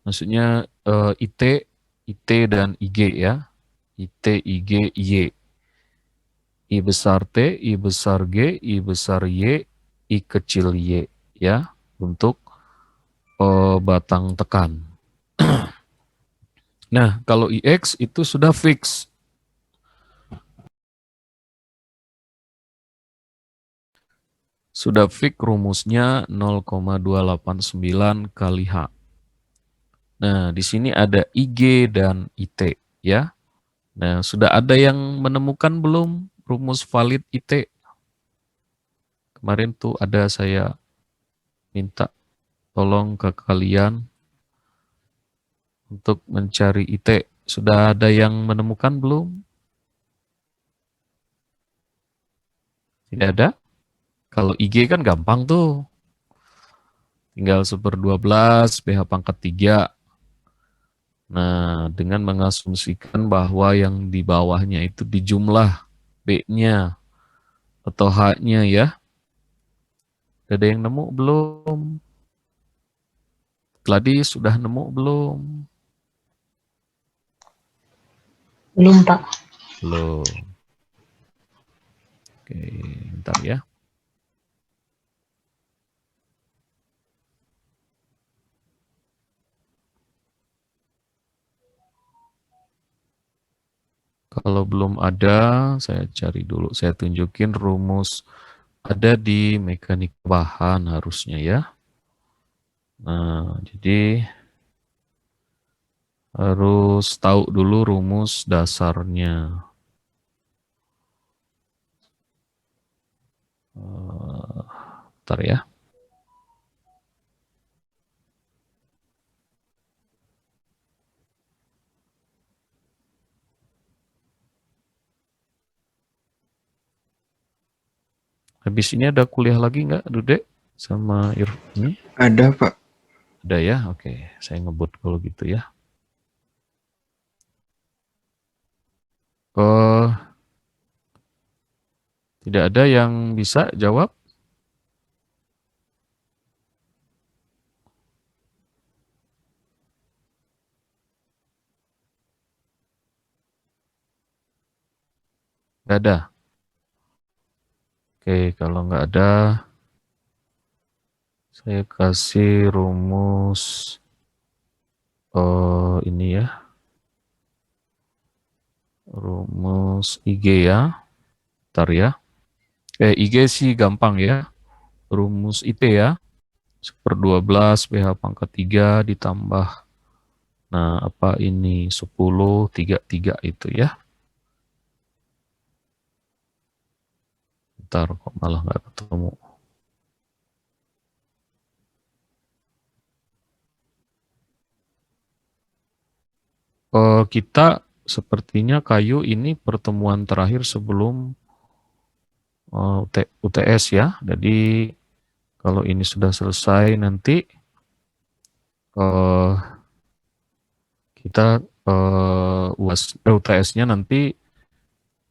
Maksudnya IT, IT dan IG ya. IT, IG, Y. I besar T, I besar G, I besar Y, I kecil Y. Ya, untuk batang tekan. Nah, kalau IX itu sudah fix. Sudah fix rumusnya 0,289 kali H. Nah, di sini ada IG dan IT ya. Nah, sudah ada yang menemukan belum rumus valid IT? Kemarin tuh ada saya minta tolong ke kalian untuk mencari IT. Sudah ada yang menemukan belum? Tidak ada? Kalau IG kan gampang tuh. Tinggal 1/12 BH pangkat 3. Nah, dengan mengasumsikan bahwa yang di bawahnya itu dijumlah B-nya atau H-nya ya. Ada yang nemu belum? Gladys sudah nemu belum? Belum, Pak. Belum. Oke, bentar ya. Kalau belum ada, saya cari dulu. Saya tunjukin rumus ada di mekanik bahan harusnya ya. Nah, jadi harus tahu dulu rumus dasarnya. Bentar ya. Habis ini ada kuliah lagi nggak, Dude? Sama ini? Ada, Pak. Ada ya? Oke, saya ngebut kalau gitu ya. Oh, tidak ada yang bisa jawab? Nggak ada. Oke, kalau nggak ada, saya kasih rumus ini ya, rumus IG ya. Bentar ya. IG sih gampang ya. Rumus IT ya. 1/12 BH pangkat 3 ditambah, nah apa ini, 10/33 itu ya. Bentar kok malah nggak ketemu. Kita sepertinya kayu ini pertemuan terakhir sebelum UTS ya. Jadi kalau ini sudah selesai nanti eh, kita UTS-nya nanti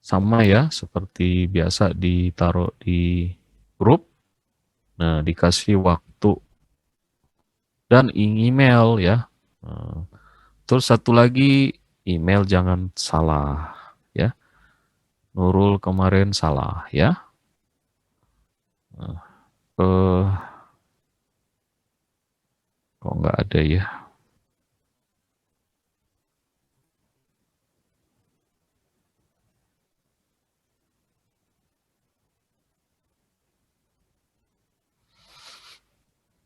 sama ya seperti biasa ditaruh di grup. Nah, dikasih waktu dan email ya. Nah, terus satu lagi, email jangan salah ya. Nurul kemarin salah ya. Nah, eh, kok nggak ada ya?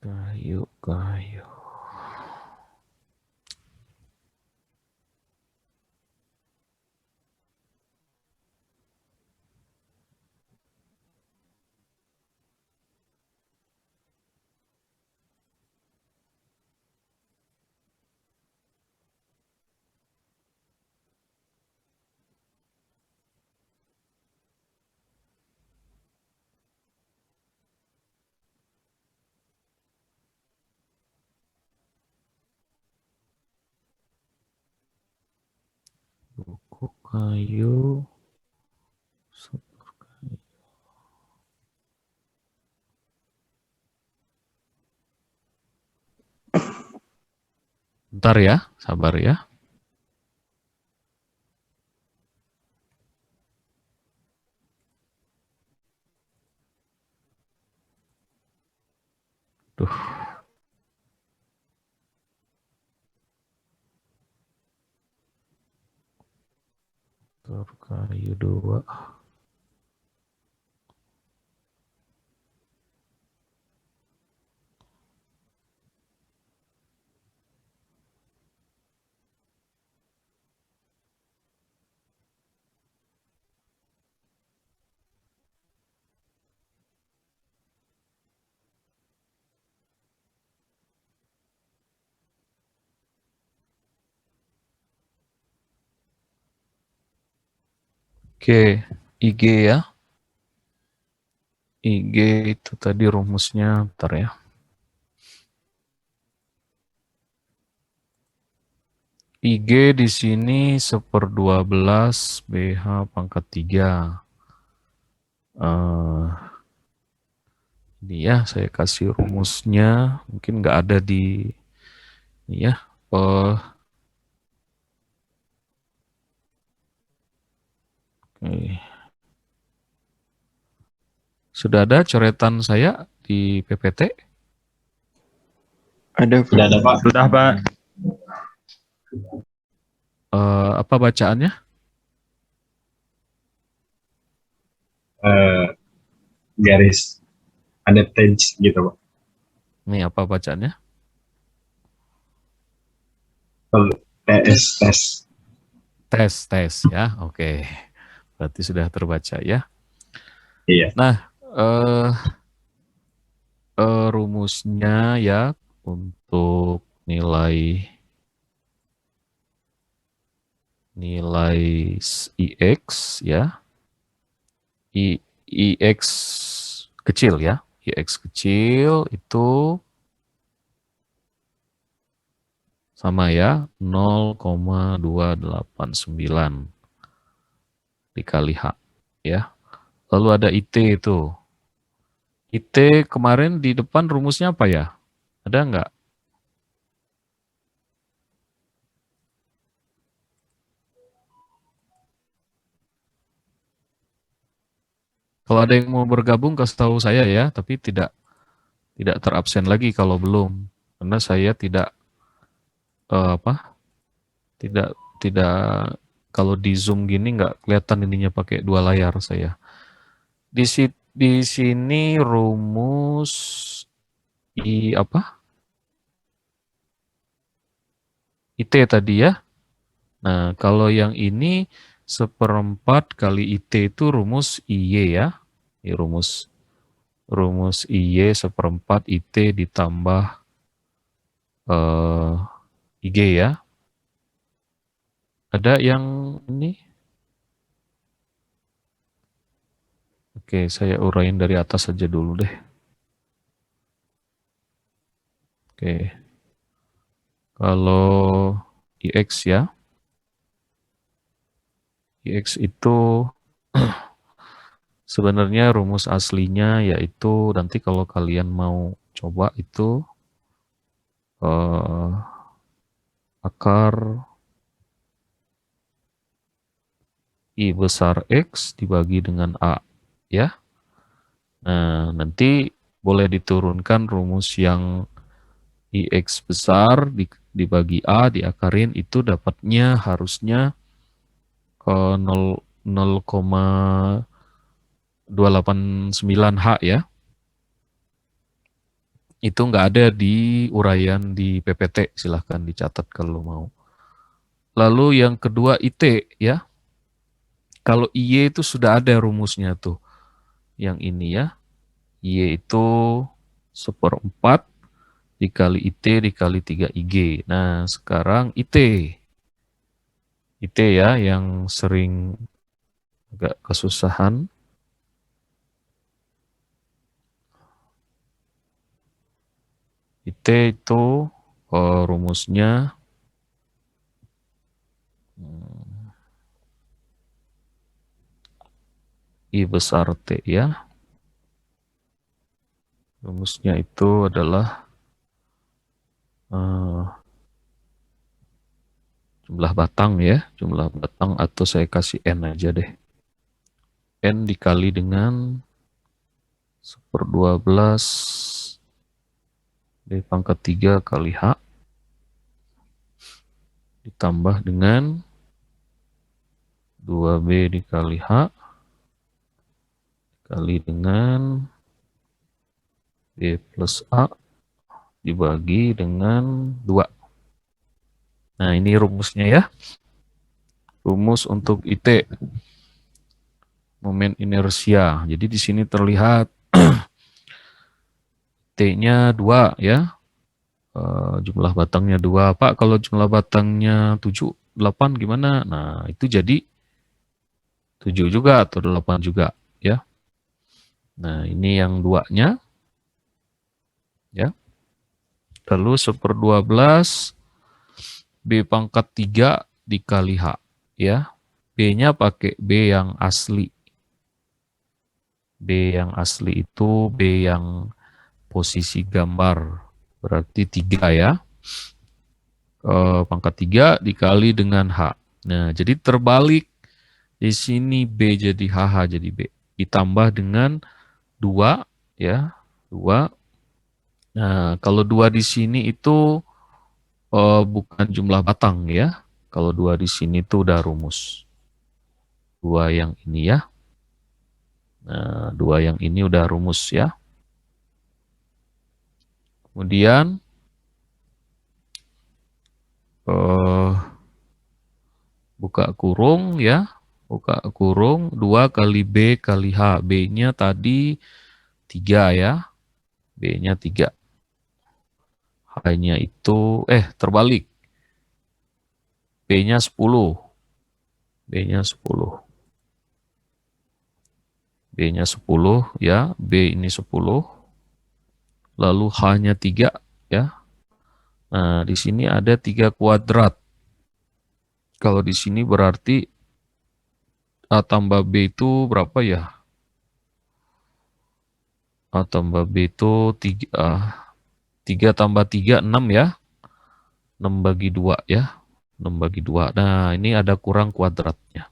Kayu, kayu. Buku kayu. Bentar ya, sabar ya. Duh, kayu dua. Oke, IG ya. IG itu tadi rumusnya, bentar ya. IG di sini 1/12 BH pangkat 3. Ini ya, saya kasih rumusnya. Mungkin nggak ada di ini ya. Oke. Sudah ada coretan saya di PPT? Ada, Pak. Sudah ada, Pak. Sudah, Pak. Apa bacaannya? Garis ada tage gitu, Pak. Nih apa bacaannya? TS tes. Tes ya. Oke. Berarti sudah terbaca ya. Iya. Nah, rumusnya ya untuk nilai IX ya. IX kecil ya. IX kecil itu sama ya 0,289 dikali H ya. Lalu ada IT itu. IT kemarin di depan rumusnya apa ya? Ada nggak? Kalau ada yang mau bergabung kasih tahu saya ya, tapi tidak terabsen lagi kalau belum. Karena saya tidak tidak tidak kalau di Zoom gini nggak kelihatan ininya pakai dua layar saya. Di sini rumus IT tadi ya. Nah, kalau yang ini 1/4 kali IT itu rumus IY ya. Ini rumus IY 1/4 IT ditambah eh, IG ya. Ada yang ini? Oke, saya uraiin dari atas saja dulu deh. Oke. Kalau IX ya. IX itu sebenarnya rumus aslinya yaitu nanti kalau kalian mau coba itu akar I besar X dibagi dengan A ya. Nah, nanti boleh diturunkan rumus yang IX besar dibagi A diakarin itu dapatnya harusnya 0,289H ya. Itu nggak ada di uraian di PPT, silahkan dicatat kalau mau. Lalu yang kedua IT ya. Kalau IY itu sudah ada rumusnya tuh. Yang ini ya. Y itu 1/4 dikali IT dikali 3IG. Nah, sekarang IT. IT ya yang sering agak kesusahan. IT itu rumusnya I besar T ya. Rumusnya itu adalah jumlah batang ya, jumlah batang, atau saya kasih N aja deh. N dikali dengan 1/12 B pangkat 3 kali H ditambah dengan 2B dikali H kali dengan B plus A dibagi dengan 2. Nah, ini rumusnya ya. Rumus untuk IT, momen inersia. Jadi di sini terlihat T-nya 2 ya. Jumlah batangnya 2. Pak, kalau jumlah batangnya 7, 8 gimana? Nah, itu jadi 7 juga atau 8 juga ya. Nah, ini yang 2-nya ya. Lalu 1/12 B pangkat 3 dikali H ya. B-nya pakai B yang asli. B yang asli itu B yang posisi gambar. Berarti 3 ya. Pangkat 3 dikali dengan H. Nah, jadi terbalik. Di sini B jadi HH jadi B. Ditambah dengan 2 ya. 2. Nah, kalau 2 di sini itu bukan jumlah batang ya. Kalau 2 di sini itu udah rumus. 2 yang ini ya. Nah, 2 yang ini udah rumus ya. Kemudian buka kurung ya. Buka kurung 2 kali B kali H. B-nya tadi 3 ya. B-nya 3. H-nya itu terbalik. B-nya 10. B-nya 10. B-nya 10 ya. B ini 10. Lalu H-nya 3 ya. Nah, di sini ada 3 kuadrat. Kalau di sini berarti A tambah B itu berapa ya? A tambah B itu 3 tambah 3, 6 ya. 6 bagi 2 ya. 6 bagi 2. Nah, ini ada kurang kuadratnya.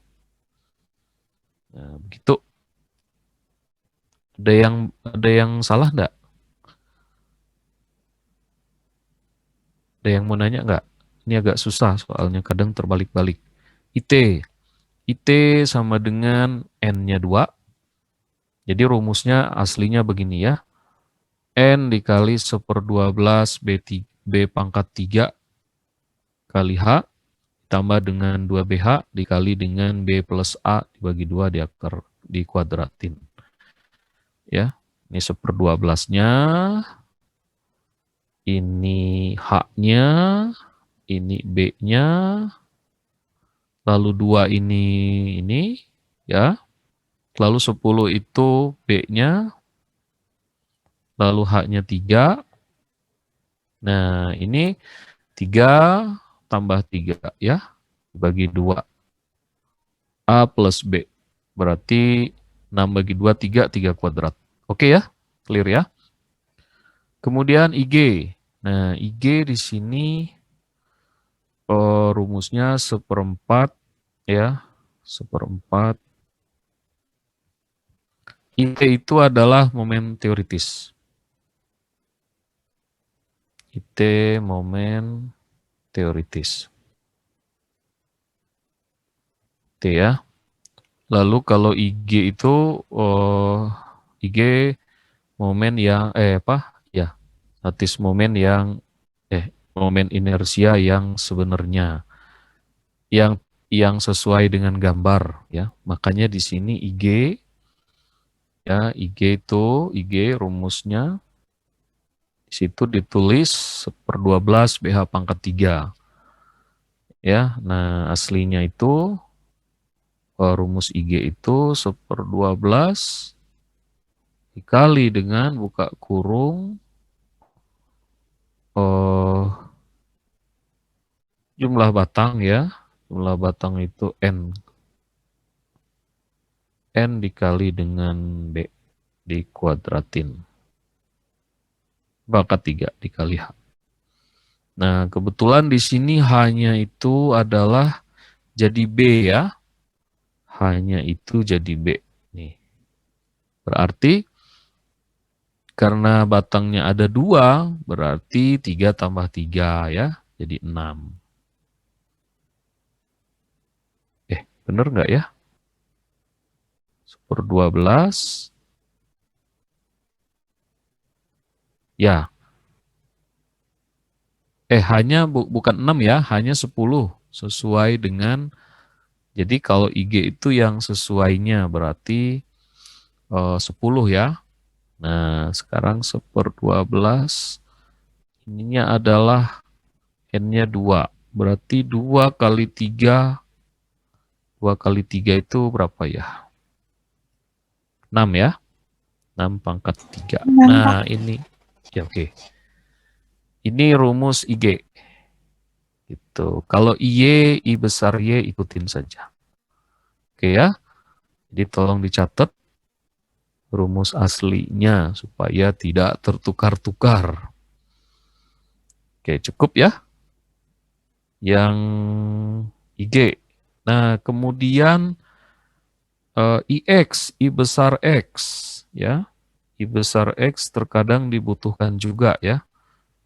Nah, begitu. Ada yang salah enggak? Ada yang mau nanya enggak? Ini agak susah soalnya kadang terbalik-balik. IT. IT sama dengan N-nya 2. Jadi rumusnya aslinya begini ya. N dikali 1/12 B pangkat 3 kali H ditambah dengan 2BH dikali dengan B plus A dibagi 2 dikuadratin. Ya, ini 1/12-nya, ini H-nya, ini B-nya, lalu 2 ini ya. Lalu 10 itu B-nya, lalu H-nya 3. Nah, ini 3 tambah 3 ya, dibagi 2. A plus B. Berarti 6 bagi 2, 3 kuadrat. Oke ya, clear ya. Kemudian IG. Nah, IG di sini rumusnya 1/4 ya, 1/4. IT itu adalah momen teoritis. IT momen teoritis. T ya. Lalu kalau IG itu IG momen yang statis momen yang momen inersia yang sebenarnya yang sesuai dengan gambar ya. Makanya di sini IG ya, IG rumusnya di situ ditulis 1/12 BH pangkat 3. Ya, nah aslinya itu rumus IG itu 1/12 dikali dengan buka kurung jumlah batang ya. Jumlah batang itu N. N dikali dengan B dikuadratin. Pangkat 3 dikali H. Nah, kebetulan di sini hanya itu adalah jadi B ya. Hanya itu jadi B. Nih. Berarti karena batangnya ada 2, berarti 3 tambah 3 ya. Jadi 6. Bener nggak ya? 1/12. Ya. Bukan 6 ya, hanya 10. Sesuai dengan, jadi kalau IG itu yang sesuainya berarti 10 ya. Nah, sekarang 1/12. Ininya adalah N-nya 2. Berarti 2 kali 3. 2 kali 3 itu berapa ya? 6 ya? 6 pangkat 3. Nah, ini. Ya, oke. Ini rumus IG. Gitu. Kalau I besar Y ikutin saja. Oke ya. Jadi tolong dicatat rumus aslinya supaya tidak tertukar-tukar. Oke, cukup ya. Yang IG. Nah, kemudian IX, I besar X, ya. I besar X terkadang dibutuhkan juga ya.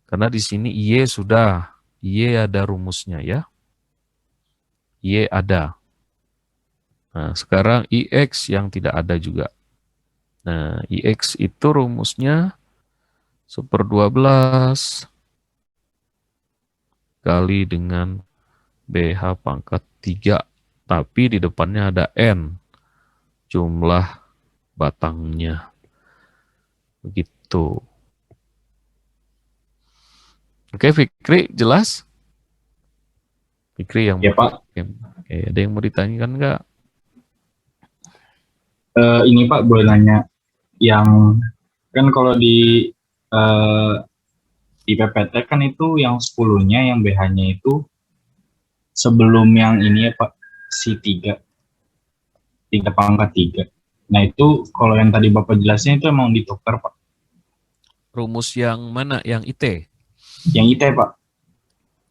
Karena di sini Y sudah, Y ada rumusnya ya. Y ada. Nah, sekarang IX yang tidak ada juga. Nah, IX itu rumusnya 1/12 kali dengan BH pangkat 3. Tapi di depannya ada N, jumlah batangnya. Begitu. Oke, Fikri, jelas? Fikri yang Ya Pak. Oke, ada yang mau ditanyakan nggak? Ini Pak boleh nanya, yang kan kalau eh, di PPT kan itu yang 10-nya, yang BH-nya itu sebelum yang ini ya Pak, si 3 pangkat 3. Nah itu kalau yang tadi Bapak jelasin itu emang ditukar Pak. Rumus yang mana? Yang IT? Yang IT Pak.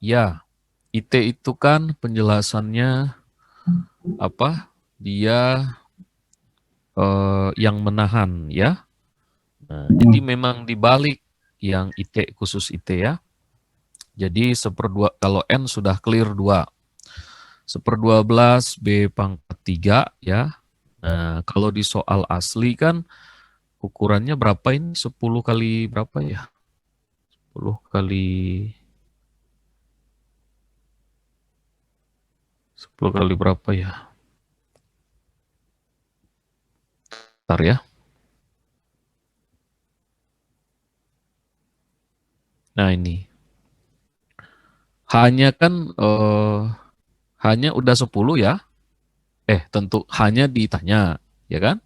Ya, IT itu kan penjelasannya apa? Dia yang menahan ya. Nah, jadi memang dibalik yang IT khusus IT ya. Jadi 1/2 kalau N sudah clear 2. 1/12 B pangkat 3 ya. Nah, kalau di soal asli kan ukurannya berapa ini? 10 kali berapa ya? 10 kali 10 kali berapa ya? Bentar ya. Nah, ini. Hanya kan hanya udah 10 ya. Tentu hanya ditanya, ya kan?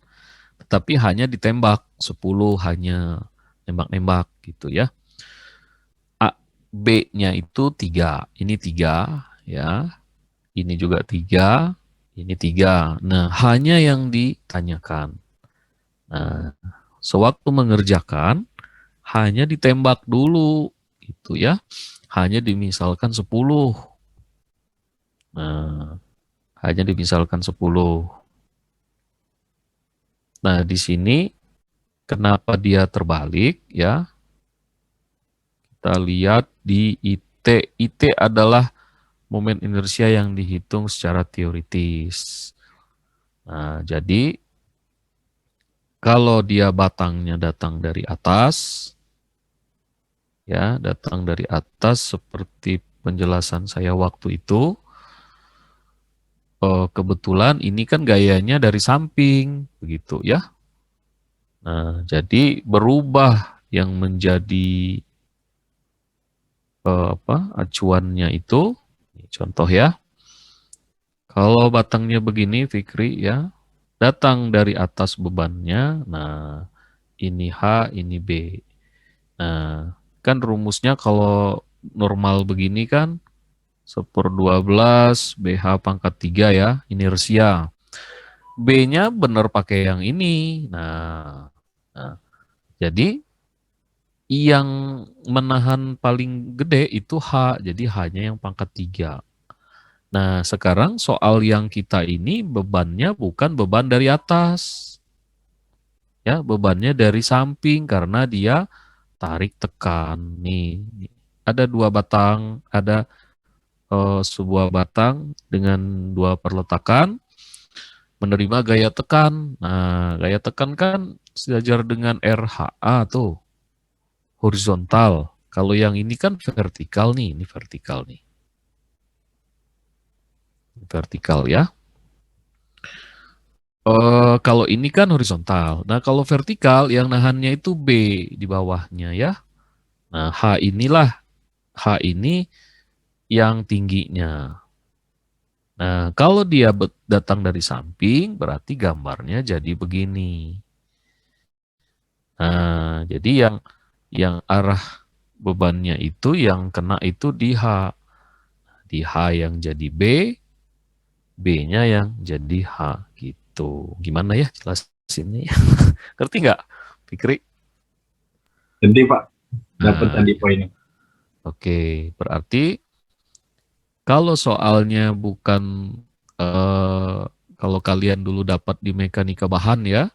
Tetapi hanya ditembak 10, hanya nembak-nembak gitu ya. B-nya itu 3. Ini 3 ya. Ini juga 3, ini 3. Nah, hanya yang ditanyakan. Nah, sewaktu mengerjakan hanya ditembak dulu gitu ya. Hanya dimisalkan 10. Nah, hanya dimisalkan 10. Nah, di sini kenapa dia terbalik ya? Kita lihat di IT. IT adalah momen inersia yang dihitung secara teoritis. Nah, jadi kalau dia batangnya datang dari atas, ya, datang dari atas seperti penjelasan saya waktu itu, kebetulan ini kan gayanya dari samping, begitu ya. Nah, jadi berubah yang menjadi acuannya itu, contoh ya. Kalau batangnya begini, Fikri ya, datang dari atas bebannya. Nah, ini H, ini B. Nah, kan rumusnya kalau normal begini kan 1/12 BH pangkat 3 ya, inersia. B-nya benar pakai yang ini. Nah, jadi yang menahan paling gede itu H, jadi H-nya yang pangkat 3. Nah, sekarang soal yang kita ini bebannya bukan beban dari atas. Ya, bebannya dari samping karena dia tarik tekan. Nih, ada 2 batang, ada sebuah batang dengan 2 perletakan menerima gaya tekan. Nah, gaya tekan kan sejajar dengan RHA tuh, horizontal. Kalau yang ini kan vertikal nih, ini vertikal nih. Vertikal ya. Kalau ini kan horizontal. Nah, kalau vertikal yang nahannya itu B di bawahnya ya. Nah, H ini yang tingginya. Nah, kalau dia datang dari samping, berarti gambarnya jadi begini. Nah, jadi yang arah bebannya itu yang kena itu di H. Di H yang jadi B, B-nya yang jadi H gitu. Gimana ya jelasinnya? Ngerti nggak, Fikri? Nanti Pak, dapat Nah, tadi poinnya. oke. Berarti kalau soalnya bukan kalau kalian dulu dapat di mekanika bahan ya,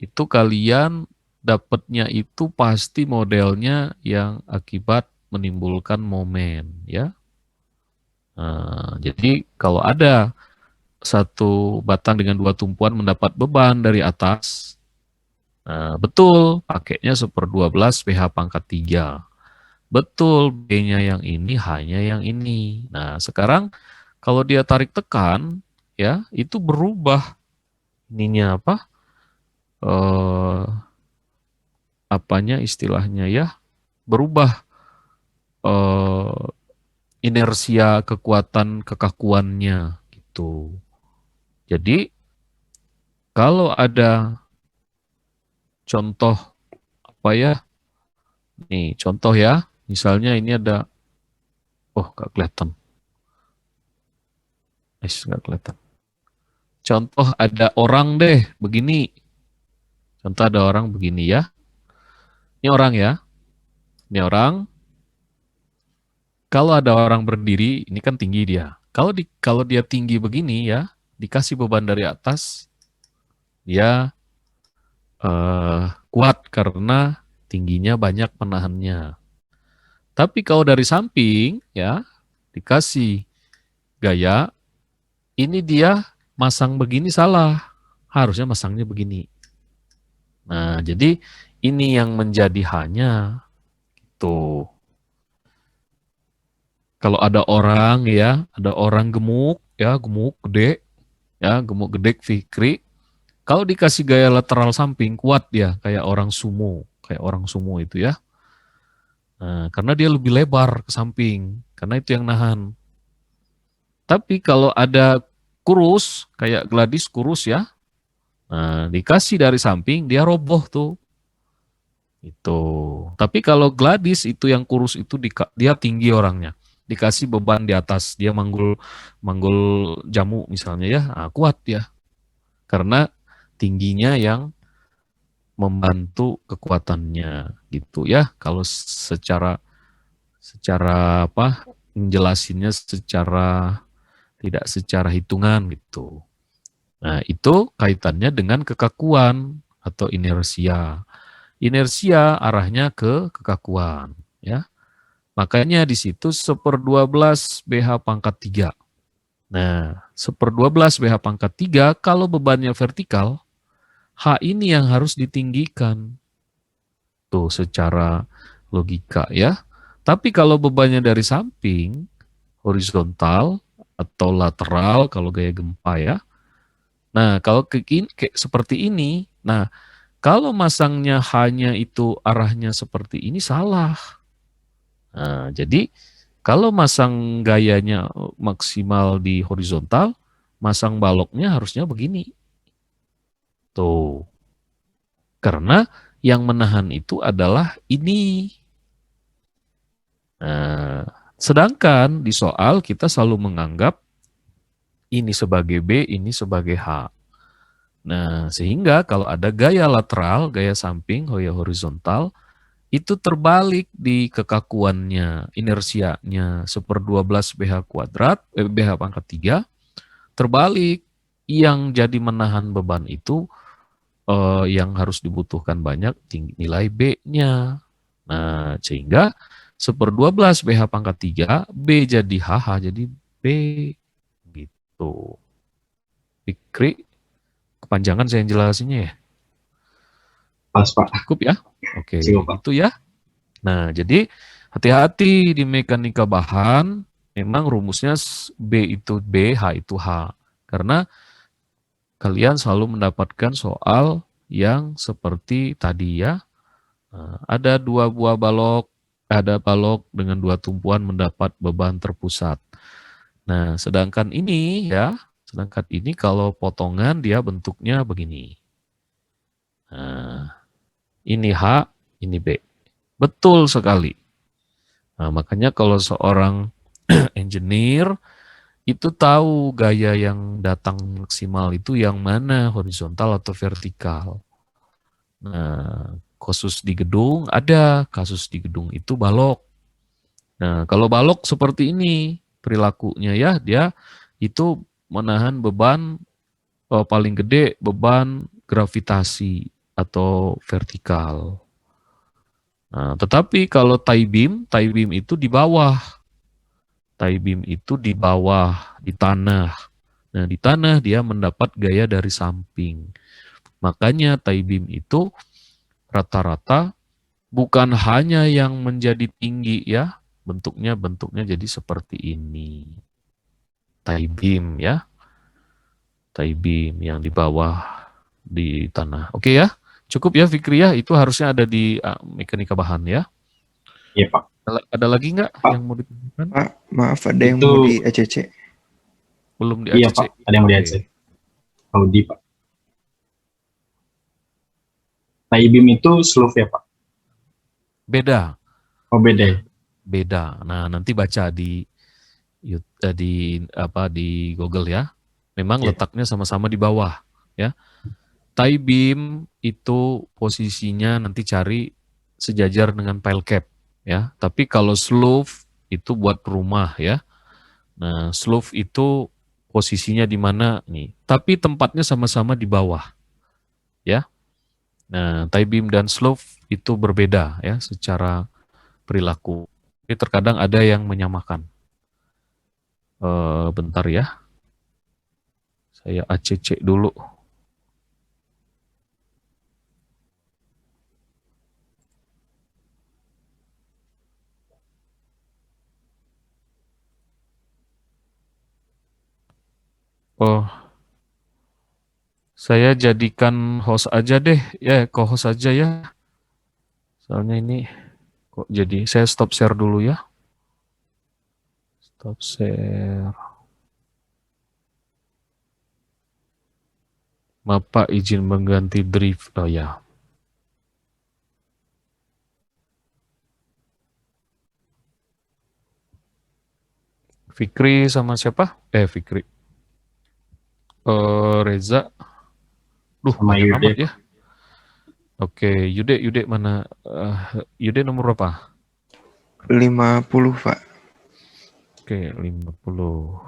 itu kalian dapatnya itu pasti modelnya yang akibat menimbulkan momen ya. Nah, jadi kalau ada satu batang dengan 2 tumpuan mendapat beban dari atas, nah, betul pakainya 1/12 pH pangkat 3. Betul B-nya yang ini, H-nya yang ini. Nah, sekarang kalau dia tarik tekan, ya itu berubah ininya apa? Eh, apanya istilahnya ya? Berubah eh, inersia kekuatan kekakuannya gitu. Jadi kalau ada contoh apa ya? Nih contoh ya, misalnya ini ada, oh nggak kelihatan, nggak kelihatan. Contoh ada orang deh begini. Contoh ada orang begini ya. Ini orang ya. Ini orang. Kalau ada orang berdiri, ini kan tinggi dia. Kalau dia tinggi begini ya, dikasih beban dari atas, dia kuat karena tingginya banyak penahannya. Tapi kalau dari samping ya, dikasih gaya, ini dia masang begini salah. Harusnya masangnya begini. Nah, jadi ini yang menjadi hanya tuh. Kalau ada orang ya, ada orang gemuk ya, gemuk gede ya, gemuk gede Fikri. Kalau dikasih gaya lateral samping kuat dia kayak orang sumo itu ya. Nah, karena dia lebih lebar ke samping, karena itu yang nahan. Tapi kalau ada kurus, kayak Gladys kurus ya, nah dikasih dari samping dia roboh tuh. Itu. Tapi kalau Gladys itu yang kurus itu dia tinggi orangnya. Dikasih beban di atas, dia manggul manggul jamu misalnya ya, nah, kuat ya. Karena tingginya yang membantu kekuatannya gitu ya. Kalau secara secara apa menjelasinnya secara tidak secara hitungan gitu. Nah, itu kaitannya dengan kekakuan atau inersia. Inersia arahnya ke kekakuan ya. Makanya di situ 1/12 BH pangkat 3. Nah, 1/12 BH pangkat 3 kalau bebannya vertikal, H ini yang harus ditinggikan. Tuh secara logika ya. Tapi kalau bebannya dari samping, horizontal atau lateral kalau gaya gempa ya. Nah, kalau seperti ini, nah kalau masangnya hanya itu arahnya seperti ini salah. Nah, jadi kalau masang gayanya maksimal di horizontal, masang baloknya harusnya begini. Tuh. Karena yang menahan itu adalah ini. Nah, sedangkan di soal kita selalu menganggap ini sebagai B, ini sebagai H. Nah, sehingga kalau ada gaya lateral, gaya samping, gaya horizontal, itu terbalik di kekakuannya, inersianya, 1/12 BH kuadrat, BH pangkat 3, terbalik. Yang jadi menahan beban itu yang harus dibutuhkan banyak nilai B-nya. Nah, sehingga 1/12 BH pangkat 3, B jadi HH, jadi B. Gitu. Fikri, kepanjangan saya yang jelasinnya ya? Pas, Pak. Cukup ya? Oke, Cukup, Pak. itu ya. Nah, jadi hati-hati di mekanika bahan, memang rumusnya B itu B, H itu H. Karena kalian selalu mendapatkan soal yang seperti tadi ya. Nah, ada 2 buah balok, ada balok dengan 2 tumpuan mendapat beban terpusat. Nah, sedangkan ini kalau potongan dia bentuknya begini. Nah, ini H, ini B. Betul sekali. Nah, makanya kalau seorang engineer itu tahu gaya yang datang maksimal itu yang mana, horizontal atau vertikal. Nah, kasus di gedung ada, kasus di gedung itu balok. Nah, kalau balok seperti ini perilakunya ya, dia itu menahan beban paling gede beban gravitasi atau vertikal. Nah, tetapi kalau tie beam itu di bawah. Tie beam itu di bawah, di tanah. Nah, di tanah dia mendapat gaya dari samping. Makanya tie beam itu rata-rata bukan hanya yang menjadi tinggi ya, bentuknya jadi seperti ini. Tie beam ya. Tie beam yang di bawah di tanah. Oke ya. Cukup ya Fikri ya, itu harusnya ada di mekanika bahan ya. Iya, Pak. Ada lagi nggak Pak, yang mau ditanyakan? Pak, maaf ada yang itu mau di ACC. Belum di iya, ACC. Pak. Ada yang mau Oke. diajak. Audi, Pak. Tie beam itu slope ya, Pak? Beda, Oh, beda ya? beda. Nah, nanti baca di Google ya. Memang Iya, Pak. letaknya sama-sama di bawah ya. Tie beam itu posisinya nanti cari sejajar dengan pile cap ya. Tapi kalau slope itu buat rumah ya. Nah, slope itu posisinya di mana nih? Tapi tempatnya sama-sama di bawah ya. Nah, tie beam dan slope itu berbeda ya secara perilaku. Jadi terkadang ada yang menyamakan. Bentar ya, saya ACC dulu. Oh, saya jadikan host aja deh, ya co-host aja ya. Soalnya ini kok jadi, saya stop share dulu ya. Stop share. Bapak izin mengganti drive. Oh ya. Fikri sama siapa? Fikri. Reza. Duh, Sama banyak Yude. amat ya. Oke, Yude mana? Yude nomor berapa? 50, Pak. Oke, 50.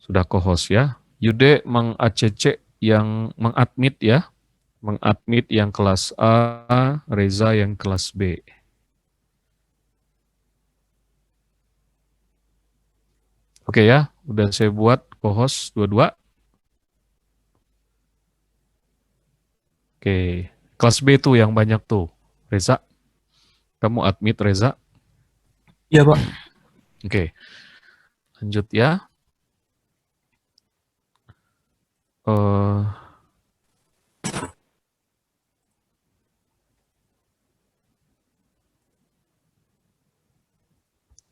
Sudah co-host ya. Yude meng-ACC yang mengadmit ya. Mengadmit yang kelas A, Reza yang kelas B. Oke ya, udah saya buat co-host dua-dua. Oke, kelas B tuh yang banyak tuh. Reza, kamu admit Reza. Iya, Pak. Oke, lanjut ya. Eh,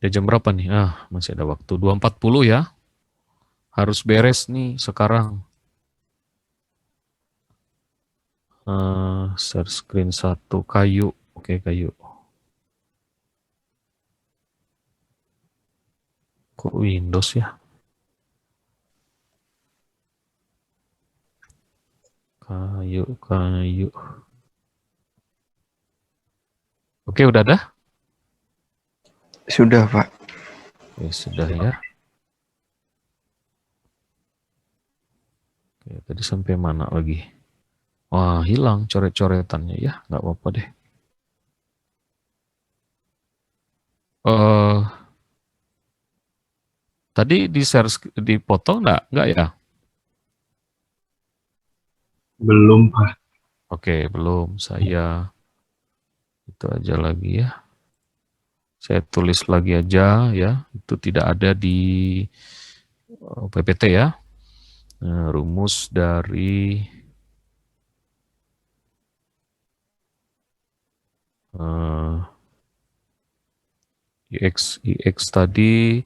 ya jam berapa nih? Masih ada waktu. 2.40 ya. Harus beres nih sekarang. Share screen 1 kayu. Oke, kayu. Kok Windows ya? Kayu. Oke, udah ada? Sudah, Pak. Oke, sudah ya. Oke, tadi sampai mana lagi? Wah, hilang coret-coretannya ya. Nggak apa-apa deh. Tadi di share, dipotong nggak ya? Belum, Pak. Oke, belum. Saya itu aja lagi ya. Saya tulis lagi aja ya. Itu tidak ada di PPT ya. Nah, rumus dari IX tadi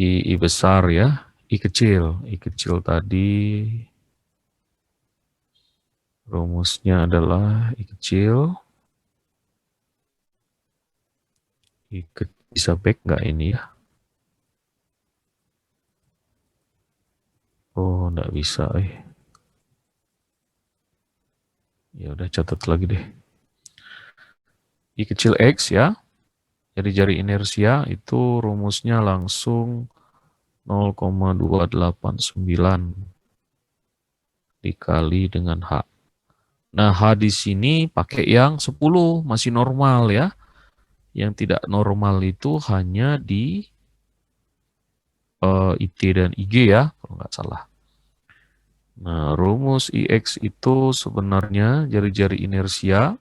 I besar ya, I kecil tadi rumusnya adalah I kecil, bisa back nggak ini ya? Oh, nggak bisa. Ya udah catat lagi deh. I kecil X ya, jari-jari inersia itu rumusnya langsung 0,289 dikali dengan H. Nah, H di sini pakai yang 10, masih normal ya. Yang tidak normal itu hanya di IT dan IG ya, kalau nggak salah. Nah, rumus IX itu sebenarnya jari-jari inersia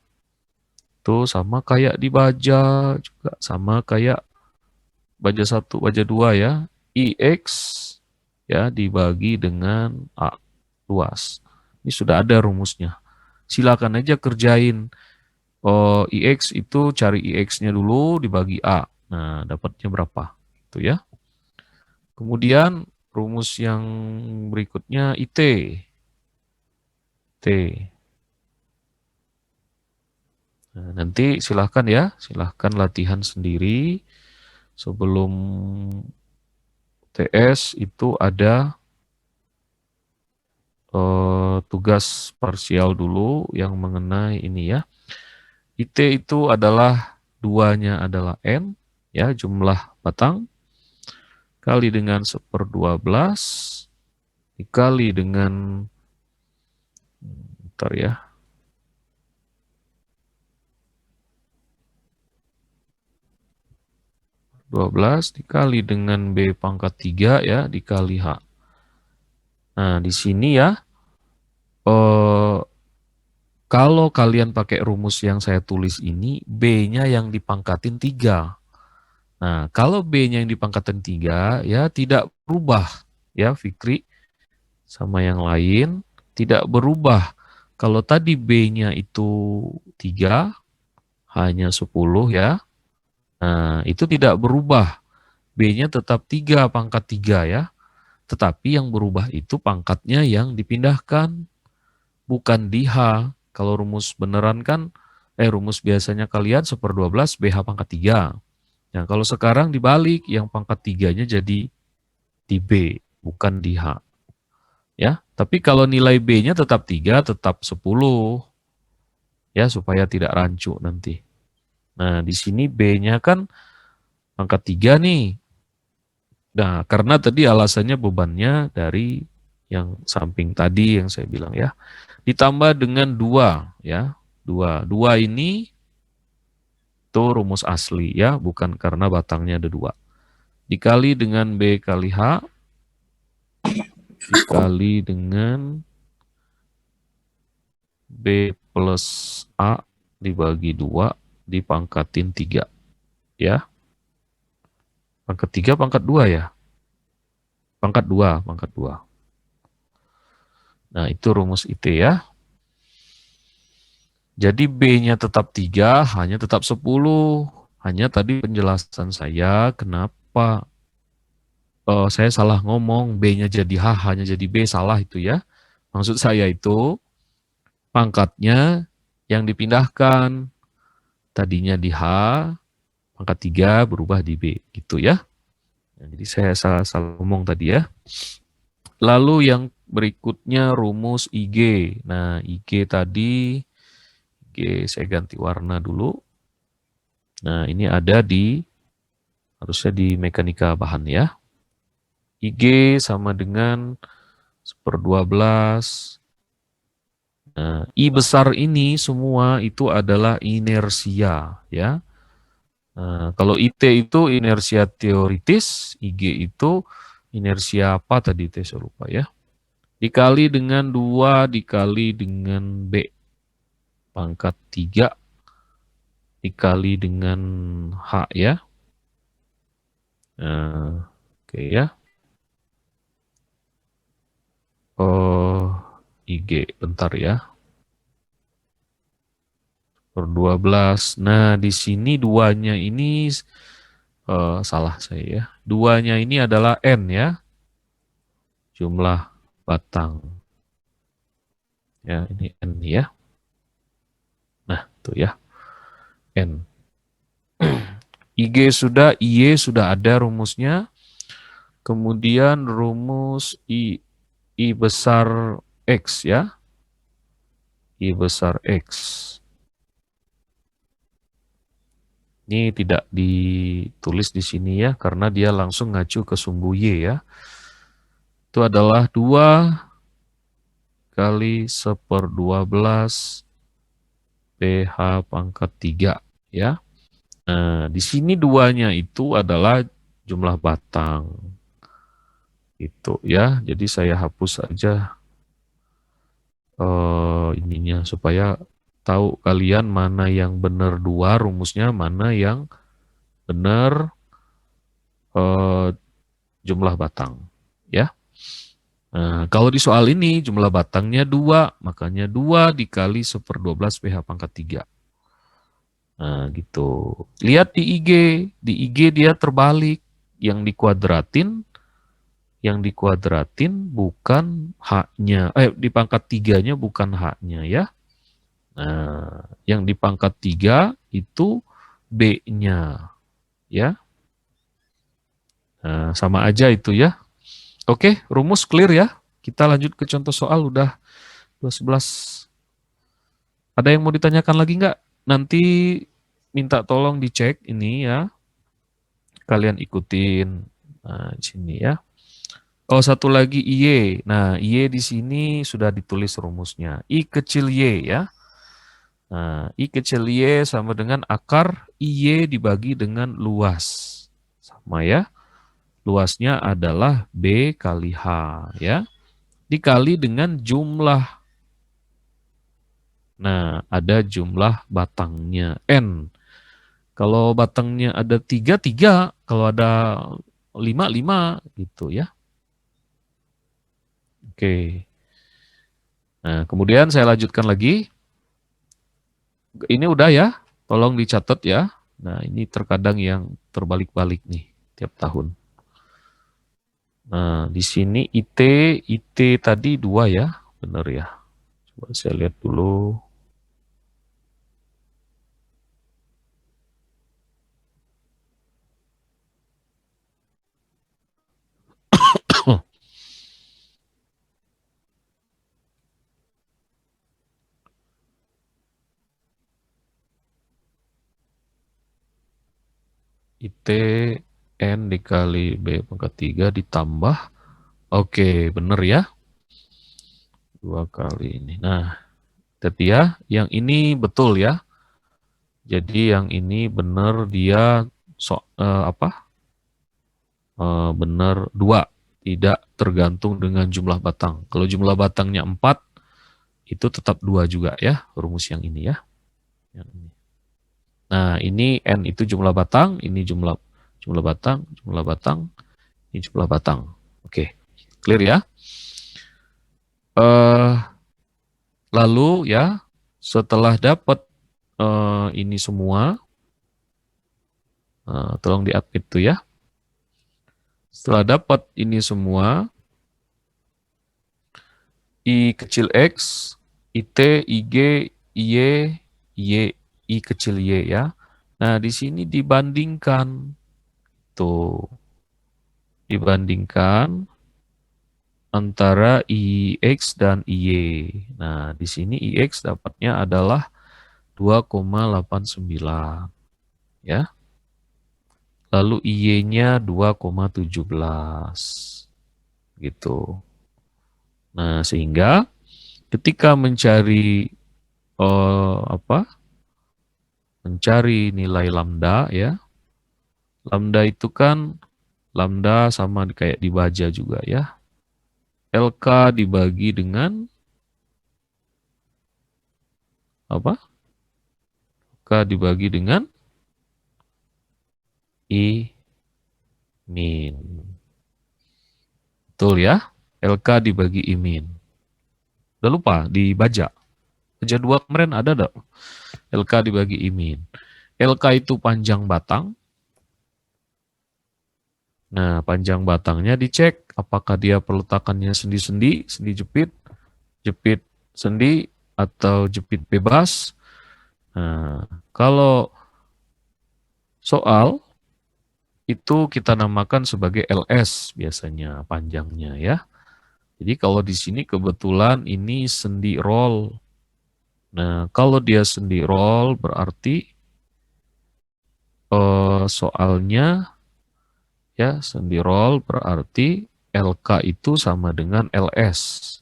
itu sama kayak di baja, juga sama kayak baja 1, baja 2 ya. IX ya dibagi dengan A luas. Ini sudah ada rumusnya. Silakan aja kerjain. IX itu cari IX-nya dulu dibagi A. Nah, dapatnya berapa? Itu ya. Kemudian rumus yang berikutnya IT. T. Nah, nanti silahkan ya, silahkan latihan sendiri. Sebelum TS itu ada tugas parsial dulu yang mengenai ini ya. IT itu adalah duanya adalah N, ya jumlah batang, kali dengan 1/12, dikali dengan, bentar ya, 12 dikali dengan B pangkat 3 ya, dikali H. Nah, di sini ya, kalau kalian pakai rumus yang saya tulis ini, B-nya yang dipangkatin 3. Nah, kalau B-nya yang dipangkatin 3, ya tidak berubah. Ya, Fikri sama yang lain tidak berubah. Kalau tadi B-nya itu 3, hanya 10 ya. Nah, itu tidak berubah. B-nya tetap 3, pangkat 3 ya. Tetapi yang berubah itu pangkatnya yang dipindahkan. Bukan di H. Kalau rumus beneran kan, rumus biasanya kalian 1/12 BH pangkat 3. Nah, kalau sekarang dibalik, yang pangkat 3-nya jadi di B, bukan di H. Ya, tapi kalau nilai B-nya tetap 3, tetap 10. Ya, supaya tidak rancu nanti. Nah, di sini B-nya kan pangkat 3 nih. Nah, karena tadi alasannya bebannya dari yang samping tadi yang saya bilang ya. Ditambah dengan 2 ya. 2. 2 ini itu rumus asli ya, bukan karena batangnya ada 2. Dikali dengan B kali H, dikali dengan B plus A dibagi 2, dipangkatin 3. Ya. Pangkat 3, pangkat 2 ya? Pangkat 2, pangkat 2. Nah, itu rumus IT ya. Jadi B-nya tetap 3, hanya tetap 10. Hanya tadi penjelasan saya kenapa saya salah ngomong, B-nya jadi H, hanya jadi B, salah itu ya. Maksud saya itu pangkatnya yang dipindahkan. Tadinya di H, pangkat 3 berubah di B, gitu ya. Nah, jadi saya salah ngomong tadi ya. Lalu yang berikutnya rumus IG. Nah, IG tadi, IG saya ganti warna dulu. Nah, ini ada harusnya di mekanika bahan ya. IG sama dengan 1/12. Nah, I besar ini semua itu adalah inersia ya. Nah, kalau IT itu inersia teoritis, IG itu inersia apa tadi saya lupa ya. Dikali dengan 2 dikali dengan B pangkat 3 dikali dengan H ya. Nah, oke ya. Oh, IG, bentar ya. Per 12. Nah, di sini duanya ini salah saya ya. Duanya ini adalah N ya. Jumlah batang. Ya, ini N ya. Nah, tuh ya. N. IG sudah, IY sudah ada rumusnya. Kemudian rumus I besar X ya. I besar X. Ini tidak ditulis di sini ya, karena dia langsung ngacu ke sumbu Y ya. Itu adalah 2 kali 1/12 PH pangkat 3 ya. Nah, di sini duanya itu adalah jumlah batang. Itu ya. Jadi saya hapus aja ininya supaya tahu kalian mana yang benar 2 rumusnya, mana yang benar jumlah batang ya. Nah, kalau di soal ini jumlah batangnya 2, makanya 2 dikali 1/12 PH pangkat 3. Nah, gitu. Lihat di IG. Di IG dia terbalik. Yang dikuadratin bukan H-nya. Di pangkat 3-nya bukan H-nya ya. Nah, yang di pangkat 3 itu B-nya. Ya. Nah, sama aja itu ya. Oke, rumus clear ya. Kita lanjut ke contoh soal udah 11. Ada yang mau ditanyakan lagi nggak? Nanti minta tolong dicek ini ya. Kalian ikutin di sini ya. Oh, satu lagi IY. Nah, IY di sini sudah ditulis rumusnya. I kecil Y ya. Nah, I kecil Y sama dengan akar IY dibagi dengan luas. Sama ya. Luasnya adalah B kali H ya. Dikali dengan jumlah. Nah, ada jumlah batangnya N. Kalau batangnya ada 3, 3. Kalau ada 5, 5 gitu ya. Oke. Nah, kemudian saya lanjutkan lagi. Ini udah ya, tolong dicatat ya. Nah, ini terkadang yang terbalik-balik nih tiap tahun. Nah, di sini IT tadi 2 ya, benar ya. Coba saya lihat dulu. IT N dikali B pangkat 3 ditambah. Oke, benar ya. 2 kali ini. Nah, tapi ya, yang ini betul ya. Jadi yang ini benar dia benar 2. Tidak tergantung dengan jumlah batang. Kalau jumlah batangnya 4, itu tetap 2 juga ya, rumus yang ini ya. Yang ini. Nah, ini N itu jumlah batang, ini jumlah batang, ini jumlah batang. Oke, clear ya. Lalu ya, setelah dapat ini semua, tolong di-update tuh ya. Setelah dapat ini semua, I kecil X, IT, IG, Y, Y, I kecil Y ya. Nah, di sini dibandingkan. Tuh. Dibandingkan. antara IX dan IY. Nah, di sini IX dapatnya adalah 2,89 ya. Lalu IY-nya 2,17 gitu. Nah, sehingga ketika mencari mencari nilai lambda ya. Lambda itu kan lambda sama kayak dibaca juga ya. LK dibagi dengan apa? K dibagi dengan I min. Betul ya? LK dibagi I min. Udah lupa dibaca. Baca 2 kemarin ada enggak? LK dibagi I min. LK itu panjang batang. Nah, panjang batangnya dicek apakah dia peletakannya sendi-sendi, sendi jepit, jepit sendi, atau jepit bebas. Nah, kalau soal itu kita namakan sebagai LS biasanya panjangnya ya. Jadi kalau di sini kebetulan ini sendi roll. Nah, kalau dia sendi roll berarti soalnya ya sendi roll berarti LK itu sama dengan LS.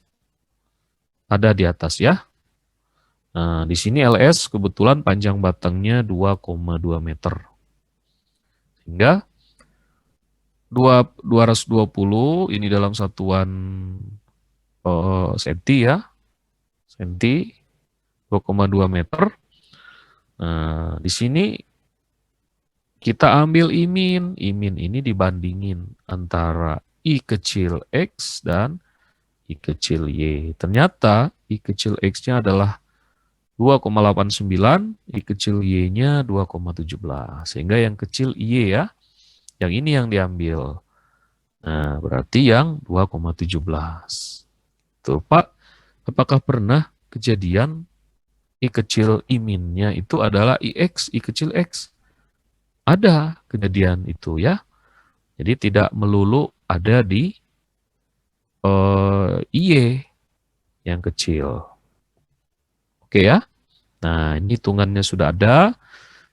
Ada di atas ya. Nah, di sini LS kebetulan panjang batangnya 2,2 meter. Sehingga 220 ini dalam satuan senti ya. Senti 2,2 meter. Nah, di sini kita ambil I min. I min ini dibandingin antara I kecil X dan I kecil Y. Ternyata I kecil X-nya adalah 2,89, I kecil Y-nya 2,17. Sehingga yang kecil Y ya, yang ini yang diambil. Nah, berarti yang 2,17. Tuh, Pak, apakah pernah kejadian I kecil I min-nya itu adalah IX, I kecil X? Ada kejadian itu ya. Jadi tidak melulu ada di IY yang kecil. Oke ya. Nah, ini hitungannya sudah ada.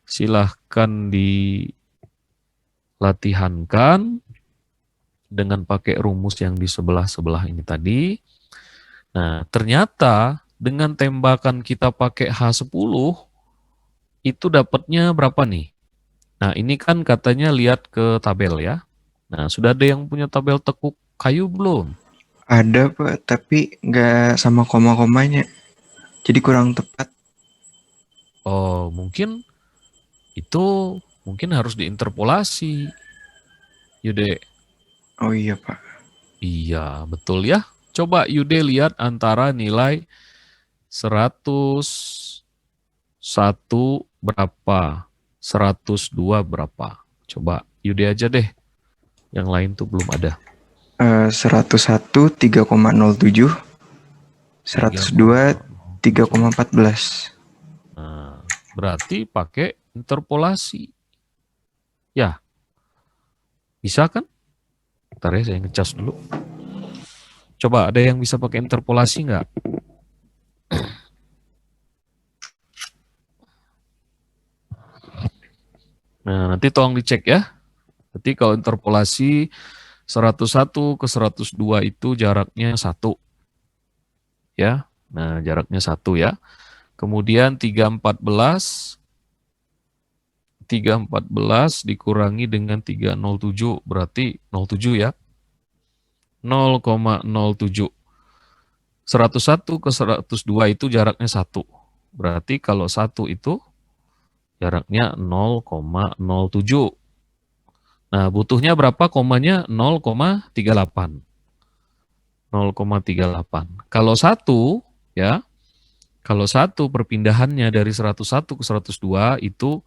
Silahkan dilatihankan dengan pakai rumus yang di sebelah-sebelah ini tadi. Nah, ternyata dengan tembakan kita pakai H10, itu dapatnya berapa nih? Nah, ini kan katanya lihat ke tabel ya. Nah, sudah ada yang punya tabel tekuk kayu belum? Ada Pak, tapi nggak sama koma-komanya. Jadi kurang tepat. Oh, mungkin harus diinterpolasi. Yude. Oh iya Pak. Iya, betul ya. Coba Yude lihat antara nilai 101 berapa, 102 berapa. Coba Yude aja deh. Yang lain tuh belum ada. 101 3,07, 102 3,14. Nah, berarti pakai interpolasi. Ya, bisa kan? Bentar ya, saya ngecas dulu. Coba ada yang bisa pakai interpolasi nggak? Nah, nanti tolong dicek ya. Nanti kalau interpolasi 101 ke 102 itu jaraknya 1. Ya. Nah, jaraknya 1 ya. Kemudian 314 dikurangi dengan 307 berarti 07 ya. 0,07. 101 ke 102 itu jaraknya 1. Berarti kalau 1 itu jaraknya 0,07. Nah, butuhnya berapa komanya? 0,38. 0,38. Kalau 1 ya, kalau 1 perpindahannya dari 101 ke 102 itu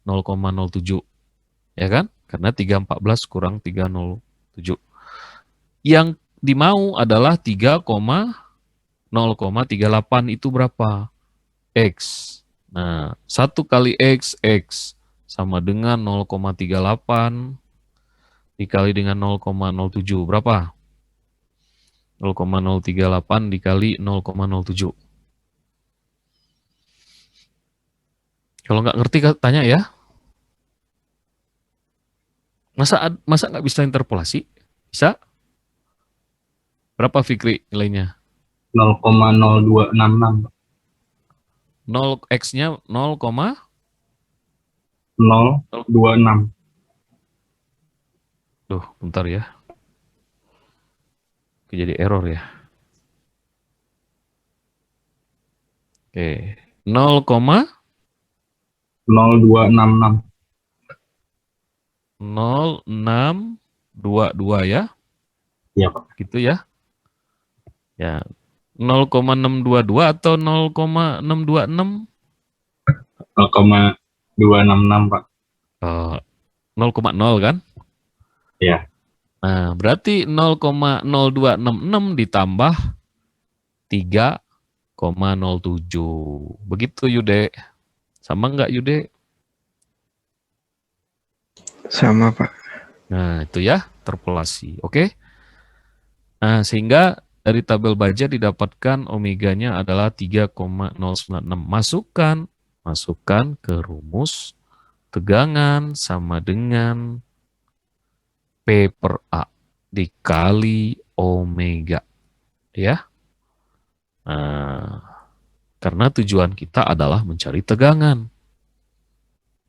0,07. Ya kan? Karena 314 kurang 307. Yang dimau adalah 0,38 itu berapa? X. Nah, 1 kali X sama dengan 0,38 dikali dengan 0,07. Berapa? 0,038 dikali 0,07. Kalau nggak ngerti tanya ya. Masa nggak bisa interpolasi? Bisa? Berapa Fikri nilainya? 0,0266. 0 X-nya 0,0. 026. Duh, bentar ya. Jadi error ya. Oke. 0266. 0,622 ya. Iya, Pak. Gitu ya. Ya. 0,622 atau 0,626? 0,266, Pak. 0,0 kan? Iya. Nah, berarti 0,0266 ditambah 3,07. Begitu Yude. Sama nggak Yude? Sama, Pak. Nah, itu ya, interpolasi. Oke? Nah, sehingga dari tabel baja didapatkan omeganya adalah 3,096. Masukkan ke rumus tegangan sama dengan P per A dikali omega. Ya. Nah, karena tujuan kita adalah mencari tegangan.